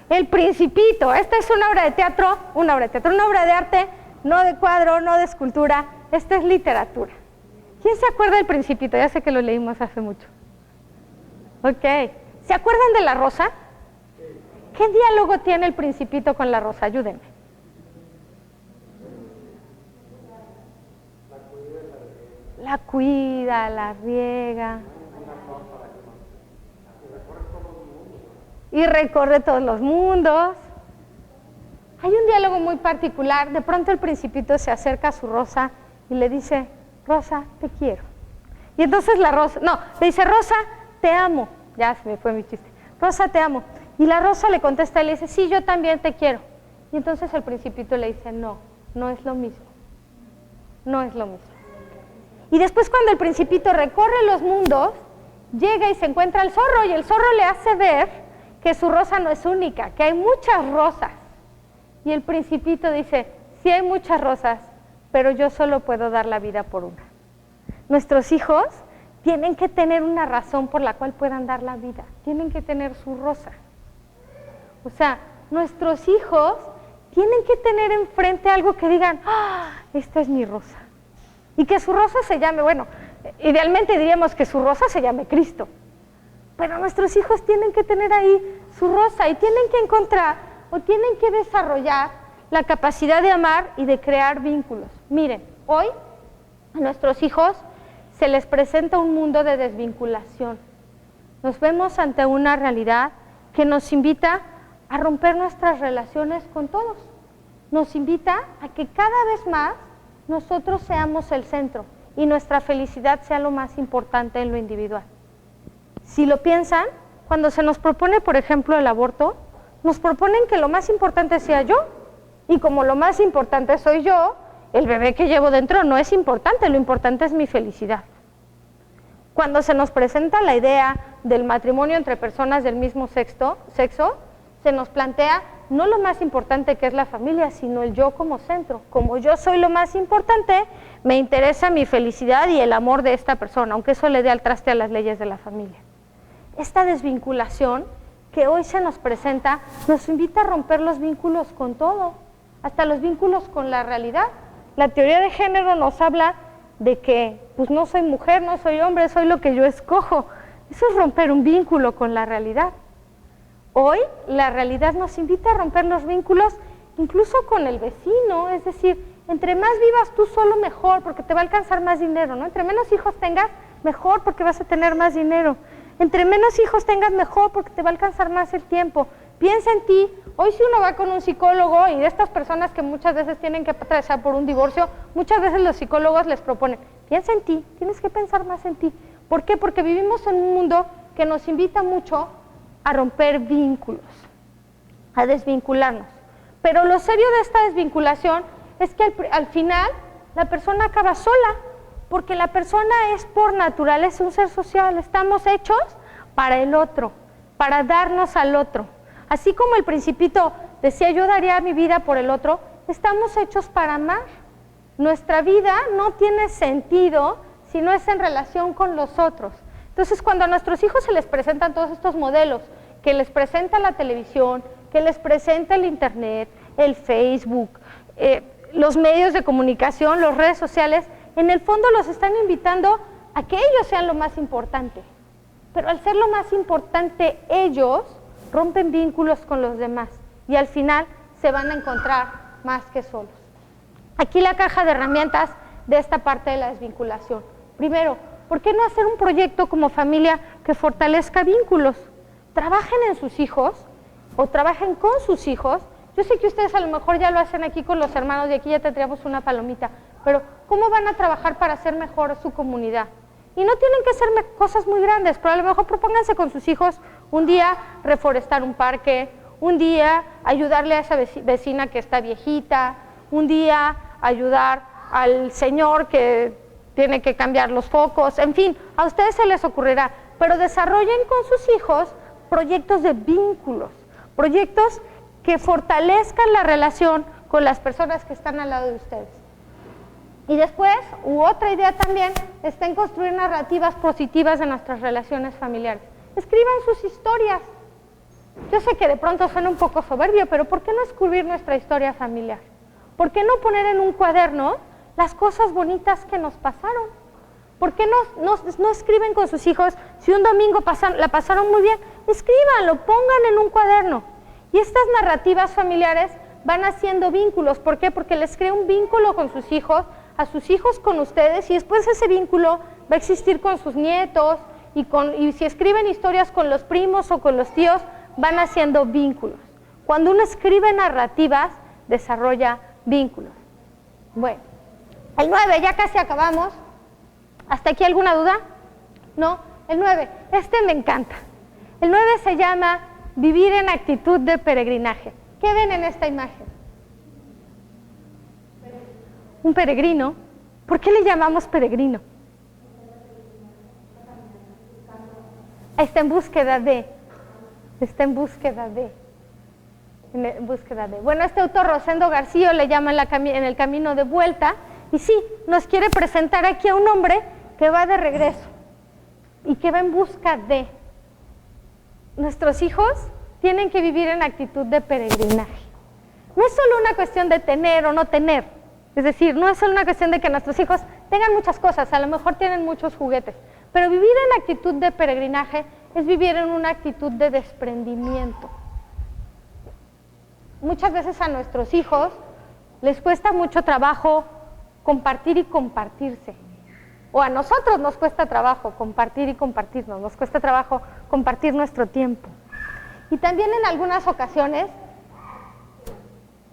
El Principito. Esta es una obra de teatro, una obra de arte, no de cuadro, no de escultura, esta es literatura. ¿Quién se acuerda del Principito? Ya sé que lo leímos hace mucho. Ok, ¿se acuerdan de la rosa? ¿Qué diálogo tiene el Principito con la rosa? Ayúdenme. La cuida, la riega. Y recorre todos los mundos. Hay un diálogo muy particular. De pronto el Principito se acerca a su rosa y le dice, Rosa, te quiero. Y entonces la rosa, le dice, Rosa, te amo. Ya se me fue mi chiste. Rosa, te amo. Y la rosa le contesta y le dice, sí, yo también te quiero. Y entonces el Principito le dice, no es lo mismo. No es lo mismo. Y después cuando el Principito recorre los mundos, llega y se encuentra al zorro y el zorro le hace ver que su rosa no es única, que hay muchas rosas. Y el Principito dice, sí hay muchas rosas, pero yo solo puedo dar la vida por una. Nuestros hijos tienen que tener una razón por la cual puedan dar la vida, tienen que tener su rosa. O sea, nuestros hijos tienen que tener enfrente algo que digan, esta es mi rosa. Y que su rosa se llame, idealmente diríamos que su rosa se llame Cristo. Pero nuestros hijos tienen que tener ahí su rosa y tienen que encontrar o tienen que desarrollar la capacidad de amar y de crear vínculos. Miren, hoy a nuestros hijos se les presenta un mundo de desvinculación. Nos vemos ante una realidad que nos invita a romper nuestras relaciones con todos. Nos invita a que cada vez más nosotros seamos el centro y nuestra felicidad sea lo más importante en lo individual. Si lo piensan, cuando se nos propone, por ejemplo, el aborto, nos proponen que lo más importante sea yo Y como lo más importante soy yo, el bebé que llevo dentro no es importante, lo importante es mi felicidad. Cuando se nos presenta la idea del matrimonio entre personas del mismo sexo, se nos plantea no lo más importante que es la familia, sino el yo como centro. Como yo soy lo más importante, me interesa mi felicidad y el amor de esta persona, aunque eso le dé al traste a las leyes de la familia. Esta desvinculación que hoy se nos presenta nos invita a romper los vínculos con todo, hasta los vínculos con la realidad. La teoría de género nos habla de que pues no soy mujer, no soy hombre, soy lo que yo escojo. Eso es romper un vínculo con la realidad. Hoy la realidad nos invita a romper los vínculos incluso con el vecino, es decir, entre más vivas tú solo mejor porque te va a alcanzar más dinero, ¿no? Entre menos hijos tengas, mejor porque vas a tener más dinero. Entre menos hijos tengas, mejor porque te va a alcanzar más el tiempo. Piensa en ti. Hoy si uno va con un psicólogo y de estas personas que muchas veces tienen que atravesar por un divorcio, muchas veces los psicólogos les proponen, piensa en ti, tienes que pensar más en ti. ¿Por qué? Porque vivimos en un mundo que nos invita mucho a romper vínculos, a desvincularnos. Pero lo serio de esta desvinculación es que al final la persona acaba sola, porque la persona es por naturaleza un ser social, estamos hechos para el otro, para darnos al otro. Así como el Principito decía, yo daría mi vida por el otro, estamos hechos para amar. Nuestra vida no tiene sentido si no es en relación con los otros. Entonces, cuando a nuestros hijos se les presentan todos estos modelos, que les presenta la televisión, que les presenta el internet, el Facebook, los medios de comunicación, las redes sociales, en el fondo los están invitando a que ellos sean lo más importante. Pero al ser lo más importante ellos, rompen vínculos con los demás y al final se van a encontrar más que solos. Aquí la caja de herramientas de esta parte de la desvinculación. Primero, ¿por qué no hacer un proyecto como familia que fortalezca vínculos? Trabajen en sus hijos o trabajen con sus hijos. Yo sé que ustedes a lo mejor ya lo hacen aquí con los hermanos y aquí ya tendríamos una palomita, pero ¿cómo van a trabajar para hacer mejor su comunidad? Y no tienen que ser cosas muy grandes, pero a lo mejor propónganse con sus hijos un día reforestar un parque, un día ayudarle a esa vecina que está viejita, un día ayudar al señor que tiene que cambiar los focos, en fin, a ustedes se les ocurrirá, pero desarrollen con sus hijos proyectos de vínculos, proyectos que fortalezcan la relación con las personas que están al lado de ustedes. Y después, otra idea también, está en construir narrativas positivas de nuestras relaciones familiares. Escriban sus historias. Yo sé que de pronto suena un poco soberbio, pero ¿por qué no escribir nuestra historia familiar? ¿Por qué no poner en un cuaderno las cosas bonitas que nos pasaron? ¿Por qué no escriben con sus hijos? Si un domingo la pasaron muy bien, escríbanlo, pongan en un cuaderno. Y estas narrativas familiares van haciendo vínculos. ¿Por qué? Porque les crea un vínculo con sus hijos, a sus hijos con ustedes, y después ese vínculo va a existir con sus nietos, y si escriben historias con los primos o con los tíos, van haciendo vínculos. Cuando uno escribe narrativas, desarrolla vínculos. Bueno, el 9, ya casi acabamos. ¿Hasta aquí alguna duda? ¿No? El 9, este me encanta. El 9 se llama vivir en actitud de peregrinaje. ¿Qué ven en esta imagen? Un peregrino. ¿Por qué le llamamos peregrino? Está en búsqueda de. Bueno, este autor Rosendo García le llama en el camino de vuelta, y sí, nos quiere presentar aquí a un hombre que va de regreso y que va en busca de. Nuestros hijos tienen que vivir en actitud de peregrinaje. No es solo una cuestión de tener o no tener, es decir, no es solo una cuestión de que nuestros hijos tengan muchas cosas, a lo mejor tienen muchos juguetes, pero vivir en actitud de peregrinaje es vivir en una actitud de desprendimiento. Muchas veces a nuestros hijos les cuesta mucho trabajo compartir y compartirse. O a nosotros nos cuesta trabajo compartir y compartirnos, nos cuesta trabajo compartir nuestro tiempo. Y también en algunas ocasiones,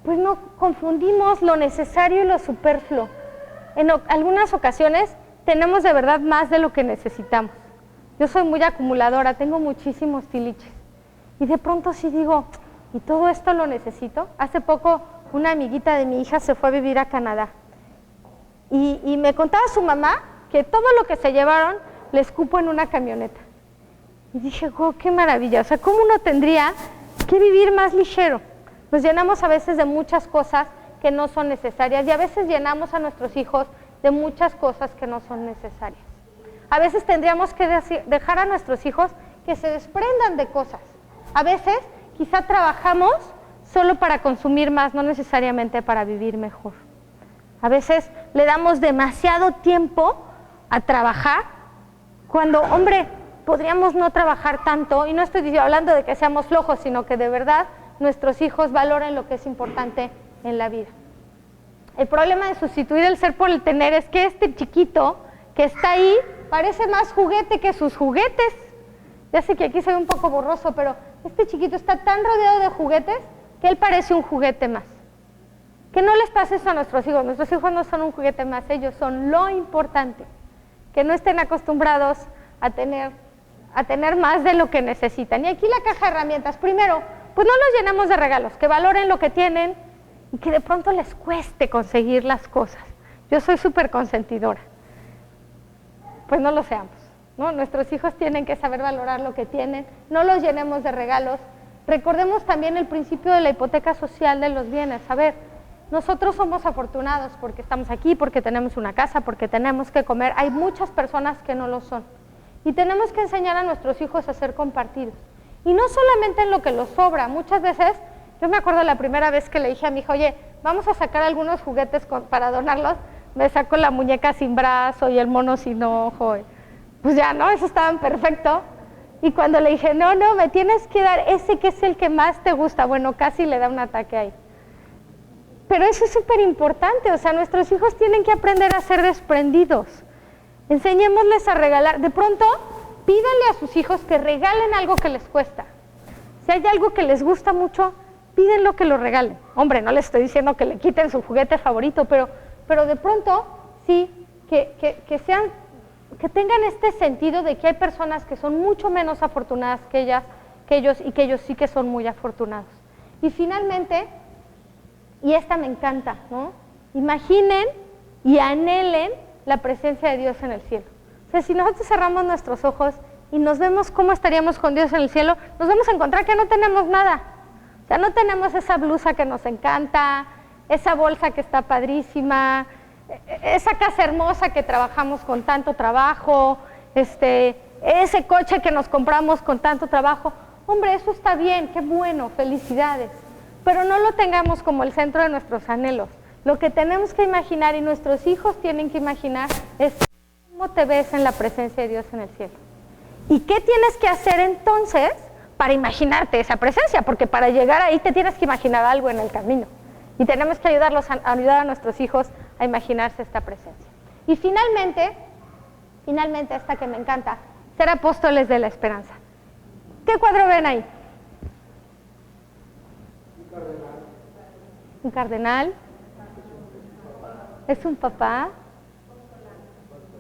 pues no confundimos lo necesario y lo superfluo. En algunas ocasiones tenemos de verdad más de lo que necesitamos. Yo soy muy acumuladora, tengo muchísimos tiliches. Y de pronto sí digo, ¿y todo esto lo necesito? Hace poco una amiguita de mi hija se fue a vivir a Canadá. Y me contaba su mamá que todo lo que se llevaron les cupo en una camioneta. Y dije, wow, qué maravilla. O sea, ¿cómo uno tendría que vivir más ligero? Nos llenamos a veces de muchas cosas que no son necesarias y a veces llenamos a nuestros hijos de muchas cosas que no son necesarias. A veces tendríamos que dejar a nuestros hijos que se desprendan de cosas. A veces quizá trabajamos solo para consumir más, no necesariamente para vivir mejor. A veces le damos demasiado tiempo a trabajar cuando, hombre, podríamos no trabajar tanto, y no estoy hablando de que seamos flojos, sino que de verdad nuestros hijos valoren lo que es importante en la vida. El problema de sustituir el ser por el tener es que este chiquito que está ahí parece más juguete que sus juguetes. Ya sé que aquí se ve un poco borroso, pero este chiquito está tan rodeado de juguetes que él parece un juguete más. Que no les pase eso a nuestros hijos no son un juguete más, ellos son lo importante. Que no estén acostumbrados a tener más de lo que necesitan. Y aquí la caja de herramientas, primero, pues no los llenemos de regalos, que valoren lo que tienen y que de pronto les cueste conseguir las cosas. Yo soy súper consentidora. Pues no lo seamos, ¿no? Nuestros hijos tienen que saber valorar lo que tienen, no los llenemos de regalos. Recordemos también el principio de la hipoteca social de los bienes. A ver, nosotros somos afortunados porque estamos aquí, porque tenemos una casa, porque tenemos que comer. Hay muchas personas que no lo son. Y tenemos que enseñar a nuestros hijos a ser compartidos. Y no solamente en lo que los sobra. Muchas veces, yo me acuerdo la primera vez que le dije a mi hija, oye, vamos a sacar algunos juguetes para donarlos. Me sacó la muñeca sin brazo y el mono sin ojo. Pues ya, ¿no? Eso estaba perfecto. Y cuando le dije, no, me tienes que dar ese que es el que más te gusta. Bueno, casi le da un ataque ahí. Pero eso es súper importante. O sea, nuestros hijos tienen que aprender a ser desprendidos. Enseñémosles a regalar. De pronto, pídanle a sus hijos que regalen algo que les cuesta. Si hay algo que les gusta mucho, pídenlo que lo regalen. Hombre, no les estoy diciendo que le quiten su juguete favorito, pero de pronto, sí, que tengan este sentido de que hay personas que son mucho menos afortunadas que ellos y que ellos sí que son muy afortunados. Y finalmente, y esta me encanta, ¿no? Imaginen y anhelen la presencia de Dios en el cielo. O sea, si nosotros cerramos nuestros ojos y nos vemos cómo estaríamos con Dios en el cielo, nos vamos a encontrar que no tenemos nada. O sea, no tenemos esa blusa que nos encanta, esa bolsa que está padrísima, esa casa hermosa que trabajamos con tanto trabajo, ese coche que nos compramos con tanto trabajo. Hombre, eso está bien, qué bueno, felicidades. Pero no lo tengamos como el centro de nuestros anhelos. Lo que tenemos que imaginar y nuestros hijos tienen que imaginar es cómo te ves en la presencia de Dios en el cielo. ¿Y qué tienes que hacer entonces para imaginarte esa presencia? Porque para llegar ahí te tienes que imaginar algo en el camino. Y tenemos que ayudar a nuestros hijos a imaginarse esta presencia. Y finalmente esta que me encanta, ser apóstoles de la esperanza. ¿Qué cuadro ven ahí? Un cardenal. Es un papá.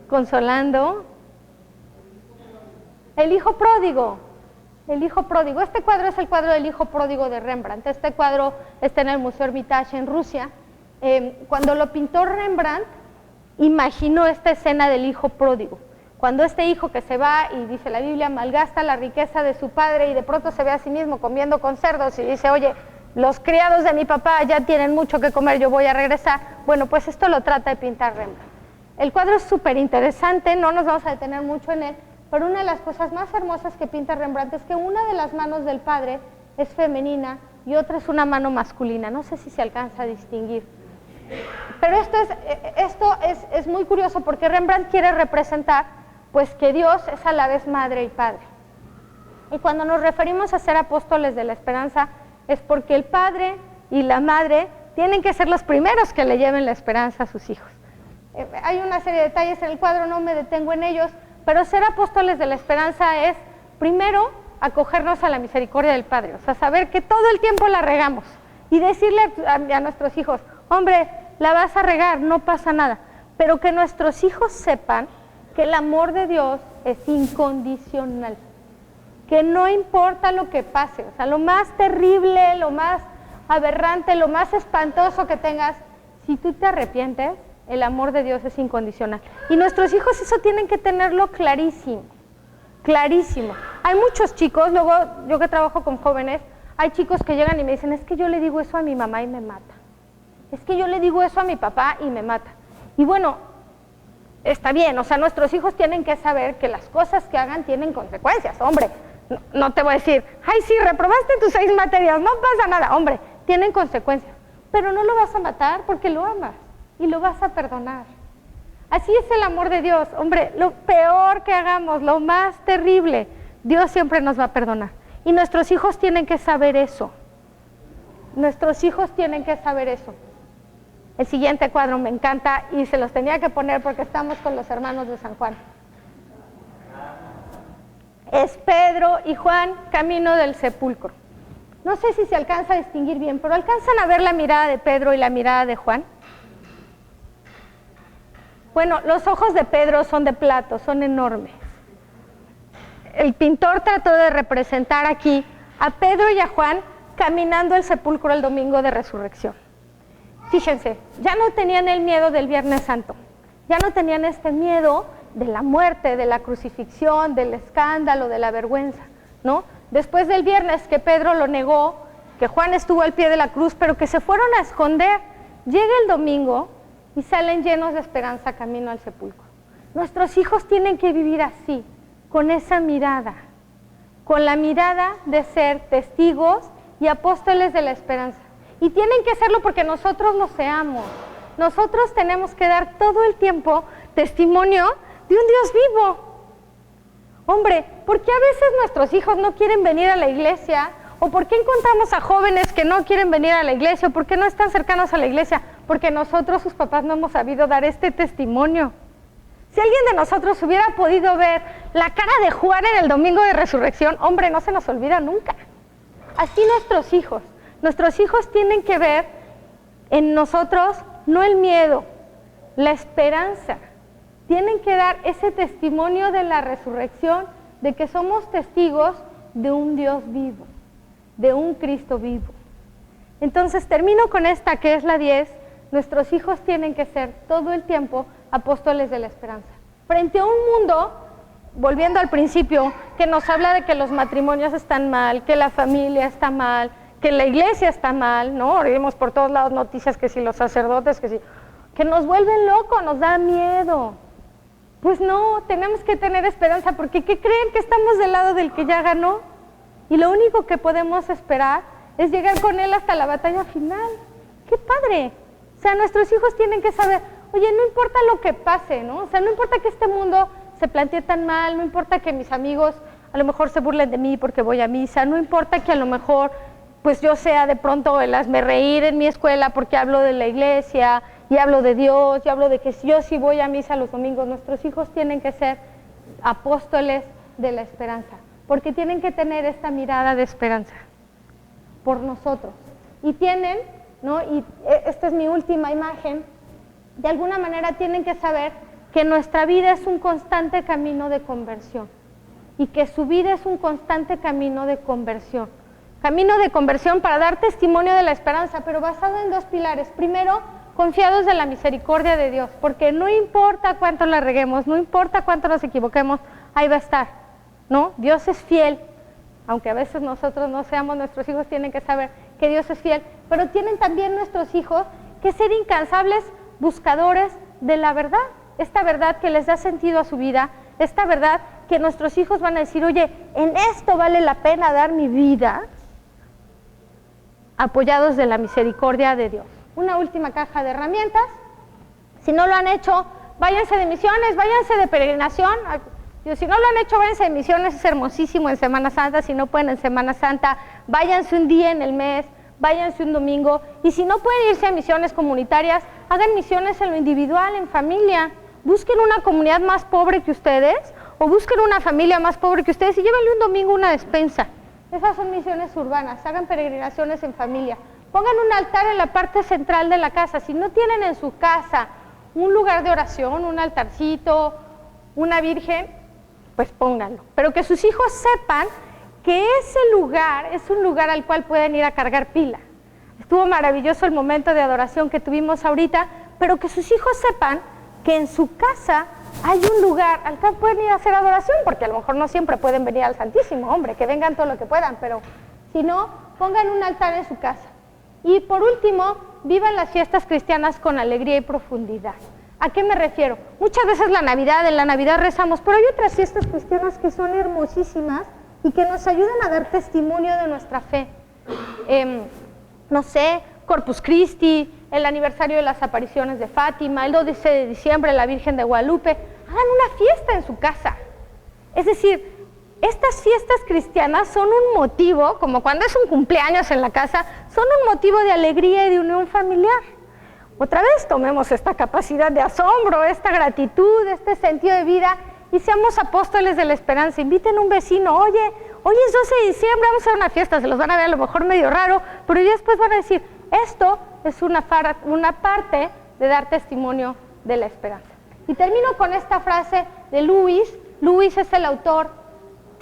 Consolando. El hijo pródigo. El hijo pródigo. Este cuadro es el cuadro del hijo pródigo de Rembrandt. Este cuadro está en el Museo Hermitage en Rusia. Cuando lo pintó Rembrandt, imaginó esta escena del hijo pródigo. Cuando este hijo que se va y dice la Biblia, malgasta la riqueza de su padre y de pronto se ve a sí mismo comiendo con cerdos y dice, oye, los criados de mi papá ya tienen mucho que comer, yo voy a regresar. Bueno, pues esto lo trata de pintar Rembrandt. El cuadro es súper interesante, no nos vamos a detener mucho en él, pero una de las cosas más hermosas que pinta Rembrandt es que una de las manos del padre es femenina y otra es una mano masculina. No sé si se alcanza a distinguir. Pero esto es muy curioso porque Rembrandt quiere representar pues que Dios es a la vez madre y padre. Y cuando nos referimos a ser apóstoles de la esperanza es porque el padre y la madre tienen que ser los primeros que le lleven la esperanza a sus hijos. Hay una serie de detalles en el cuadro, no me detengo en ellos, pero ser apóstoles de la esperanza es primero acogernos a la misericordia del Padre, o sea, saber que todo el tiempo la regamos y decirle a nuestros hijos, hombre, la vas a regar, no pasa nada, pero que nuestros hijos sepan que el amor de Dios es incondicional, que no importa lo que pase, o sea, lo más terrible, lo más aberrante, lo más espantoso que tengas, si tú te arrepientes, el amor de Dios es incondicional. Y nuestros hijos eso tienen que tenerlo clarísimo, clarísimo. Hay muchos chicos, luego yo que trabajo con jóvenes, hay chicos que llegan y me dicen, es que yo le digo eso a mi mamá y me mata. Es que yo le digo eso a mi papá y me mata. Y bueno, está bien, o sea, nuestros hijos tienen que saber que las cosas que hagan tienen consecuencias, hombre. No te voy a decir, ay, sí, reprobaste tus 6 materias, no pasa nada, hombre, tienen consecuencias. Pero no lo vas a matar porque lo amas y lo vas a perdonar. Así es el amor de Dios, hombre, lo peor que hagamos, lo más terrible, Dios siempre nos va a perdonar. Y nuestros hijos tienen que saber eso. Nuestros hijos tienen que saber eso. El siguiente cuadro me encanta y se los tenía que poner porque estamos con los hermanos de San Juan. Es Pedro y Juan camino del sepulcro. No sé si se alcanza a distinguir bien, pero ¿alcanzan a ver la mirada de Pedro y la mirada de Juan? Bueno, los ojos de Pedro son de plato, son enormes. El pintor trató de representar aquí a Pedro y a Juan caminando el sepulcro el domingo de resurrección. Fíjense, ya no tenían el miedo del Viernes Santo, ya no tenían este miedo de la muerte, de la crucifixión, del escándalo, de la vergüenza, ¿no? Después del viernes que Pedro lo negó, que Juan estuvo al pie de la cruz, pero que se fueron a esconder, llega el domingo y salen llenos de esperanza camino al sepulcro. Nuestros hijos tienen que vivir así, con esa mirada, con la mirada de ser testigos y apóstoles de la esperanza. Y tienen que serlo porque nosotros lo seamos. Nosotros tenemos que dar todo el tiempo testimonio de un Dios vivo. Hombre, ¿por qué a veces nuestros hijos no quieren venir a la iglesia? ¿O por qué encontramos a jóvenes que no quieren venir a la iglesia? ¿O por qué no están cercanos a la iglesia? Porque nosotros, sus papás, no hemos sabido dar este testimonio. Si alguien de nosotros hubiera podido ver la cara de Juan en el domingo de resurrección, hombre, no se nos olvida nunca. Así nuestros hijos tienen que ver en nosotros no el miedo, la esperanza. Tienen que dar ese testimonio de la resurrección, de que somos testigos de un Dios vivo, de un Cristo vivo. Entonces termino con esta que es la 10. Nuestros hijos tienen que ser todo el tiempo apóstoles de la esperanza. Frente a un mundo, volviendo al principio, que nos habla de que los matrimonios están mal, que la familia está mal, que la iglesia está mal, ¿no? Oímos por todos lados noticias que si los sacerdotes, que nos vuelven locos, nos da miedo. Pues no, tenemos que tener esperanza, porque ¿qué creen? Que estamos del lado del que ya ganó. Y lo único que podemos esperar es llegar con él hasta la batalla final. ¡Qué padre! O sea, nuestros hijos tienen que saber, oye, no importa lo que pase, ¿no? O sea, no importa que este mundo se plantee tan mal, no importa que mis amigos a lo mejor se burlen de mí porque voy a misa, no importa que a lo mejor pues yo sea de pronto el hazmerreír en mi escuela porque hablo de la iglesia y hablo de Dios y hablo de que yo sí voy a misa los domingos. Nuestros hijos tienen que ser apóstoles de la esperanza, porque tienen que tener esta mirada de esperanza por nosotros. Y tienen, ¿no? Y esta es mi última imagen, de alguna manera tienen que saber que nuestra vida es un constante camino de conversión y que su vida es un constante camino de conversión. Camino de conversión para dar testimonio de la esperanza, pero basado en 2 pilares. Primero, confiados de la misericordia de Dios, porque no importa cuánto la reguemos, no importa cuánto nos equivoquemos, ahí va a estar, ¿no? Dios es fiel, aunque a veces nosotros no seamos, nuestros hijos tienen que saber que Dios es fiel, pero tienen también nuestros hijos que ser incansables buscadores de la verdad, esta verdad que les da sentido a su vida, esta verdad que nuestros hijos van a decir, oye, en esto vale la pena dar mi vida, apoyados de la misericordia de Dios. Una última caja de herramientas. Si no lo han hecho, váyanse de misiones, váyanse de peregrinación. Si no lo han hecho, váyanse de misiones, es hermosísimo en Semana Santa. Si no pueden en Semana Santa, váyanse un día en el mes, váyanse un domingo. Y si no pueden irse a misiones comunitarias, hagan misiones en lo individual, en familia. Busquen una comunidad más pobre que ustedes o busquen una familia más pobre que ustedes y llévenle un domingo una despensa. Esas son misiones urbanas, hagan peregrinaciones en familia. Pongan un altar en la parte central de la casa. Si no tienen en su casa un lugar de oración, un altarcito, una virgen, pues pónganlo. Pero que sus hijos sepan que ese lugar es un lugar al cual pueden ir a cargar pila. estuvo maravilloso el momento de adoración que tuvimos ahorita, pero que sus hijos sepan que en su casa hay un lugar al que pueden ir a hacer adoración, porque a lo mejor no siempre pueden venir al Santísimo, hombre, que vengan todo lo que puedan, pero si no, pongan un altar en su casa. Y por último, vivan las fiestas cristianas con alegría y profundidad. ¿A qué me refiero? Muchas veces en la Navidad rezamos, pero hay otras fiestas cristianas que son hermosísimas y que nos ayudan a dar testimonio de nuestra fe. No sé, Corpus Christi, el aniversario de las apariciones de Fátima, el 12 de diciembre, la Virgen de Guadalupe. Hagan una fiesta en su casa. Es decir, estas fiestas cristianas son un motivo, como cuando es un cumpleaños en la casa, son un motivo de alegría y de unión familiar. Otra vez tomemos esta capacidad de asombro, esta gratitud, este sentido de vida y seamos apóstoles de la esperanza. Inviten a un vecino, oye, hoy es 12 de diciembre, vamos a hacer una fiesta, se los van a ver a lo mejor medio raro, pero ya después van a decir, esto es una parte de dar testimonio de la esperanza. Y termino con esta frase de Lewis. Lewis es el autor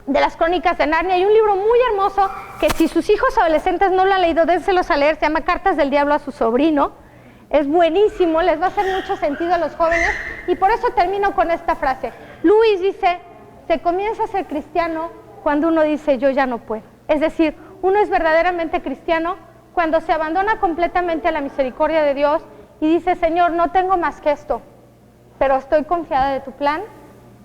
de las Crónicas de Narnia, y un libro muy hermoso que si sus hijos adolescentes no lo han leído, dénselos a leer, se llama Cartas del Diablo a su sobrino. Es buenísimo, les va a hacer mucho sentido a los jóvenes, y por eso termino con esta frase. Lewis dice, se comienza a ser cristiano cuando uno dice, yo ya no puedo. Es decir, uno es verdaderamente cristiano cuando se abandona completamente a la misericordia de Dios y dice, Señor, no tengo más que esto, pero estoy confiada de tu plan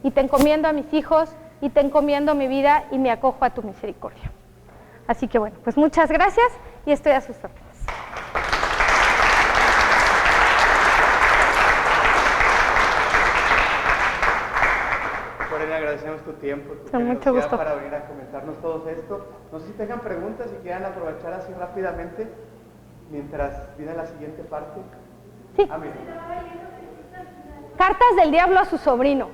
y te encomiendo a mis hijos y te encomiendo mi vida y me acojo a tu misericordia. Así que bueno, pues muchas gracias y estoy a sus órdenes. Lorena, agradecemos tu tiempo, tu Con mucho generosidad gusto. para venir a comentarnos todo esto. No sé si tengan preguntas y quieran aprovechar así rápidamente mientras viene la siguiente parte. Sí. Mira. Cartas del Diablo a su sobrino.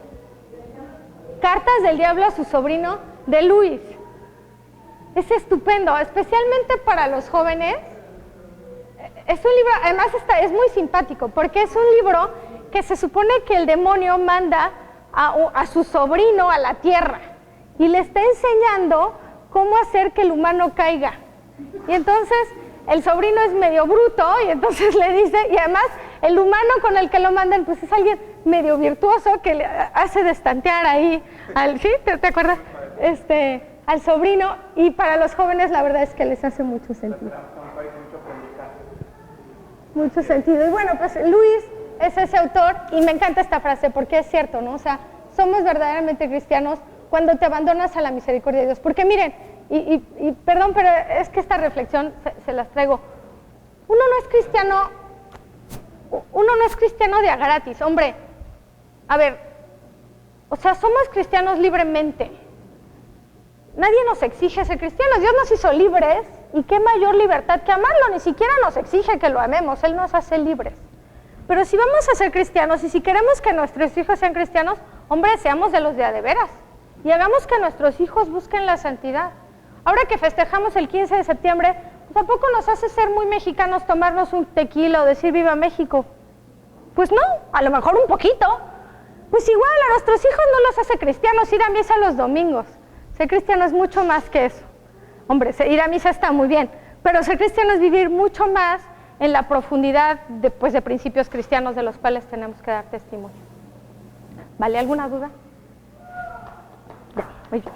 Cartas del Diablo a su sobrino de Lewis. Es estupendo, especialmente para los jóvenes. Es un libro, además es muy simpático, porque es un libro que se supone que el demonio manda a su sobrino a la tierra y le está enseñando cómo hacer que el humano caiga. Y entonces el sobrino es medio bruto y entonces le dice, y además el humano con el que lo mandan pues es alguien medio virtuoso que le hace destantear ahí ¿sí? ¿Te acuerdas? Al sobrino, y para los jóvenes la verdad es que les hace mucho sentido. Mucho sentido. Y bueno, pues Lewis es ese autor y me encanta esta frase porque es cierto, ¿no? O sea, somos verdaderamente cristianos cuando te abandonas a la misericordia de Dios. Porque miren, y perdón, pero es que esta reflexión se las traigo. Uno no es cristiano de a gratis, hombre. A ver, o sea, somos cristianos libremente. Nadie nos exige ser cristianos, Dios nos hizo libres y qué mayor libertad que amarlo, ni siquiera nos exige que lo amemos, Él nos hace libres. Pero si vamos a ser cristianos y si queremos que nuestros hijos sean cristianos, hombre, seamos de los de a de veras y hagamos que nuestros hijos busquen la santidad. Ahora que festejamos el 15 de septiembre, pues tampoco nos hace ser muy mexicanos tomarnos un tequila o decir viva México. Pues no, a lo mejor un poquito. Pues igual a nuestros hijos no los hace cristianos ir a misa los domingos. Ser cristiano es mucho más que eso. Hombre, ir a misa está muy bien, pero ser cristiano es vivir mucho más en la profundidad de principios cristianos de los cuales tenemos que dar testimonio. ¿Vale? ¿Alguna duda? Ya, muy bien.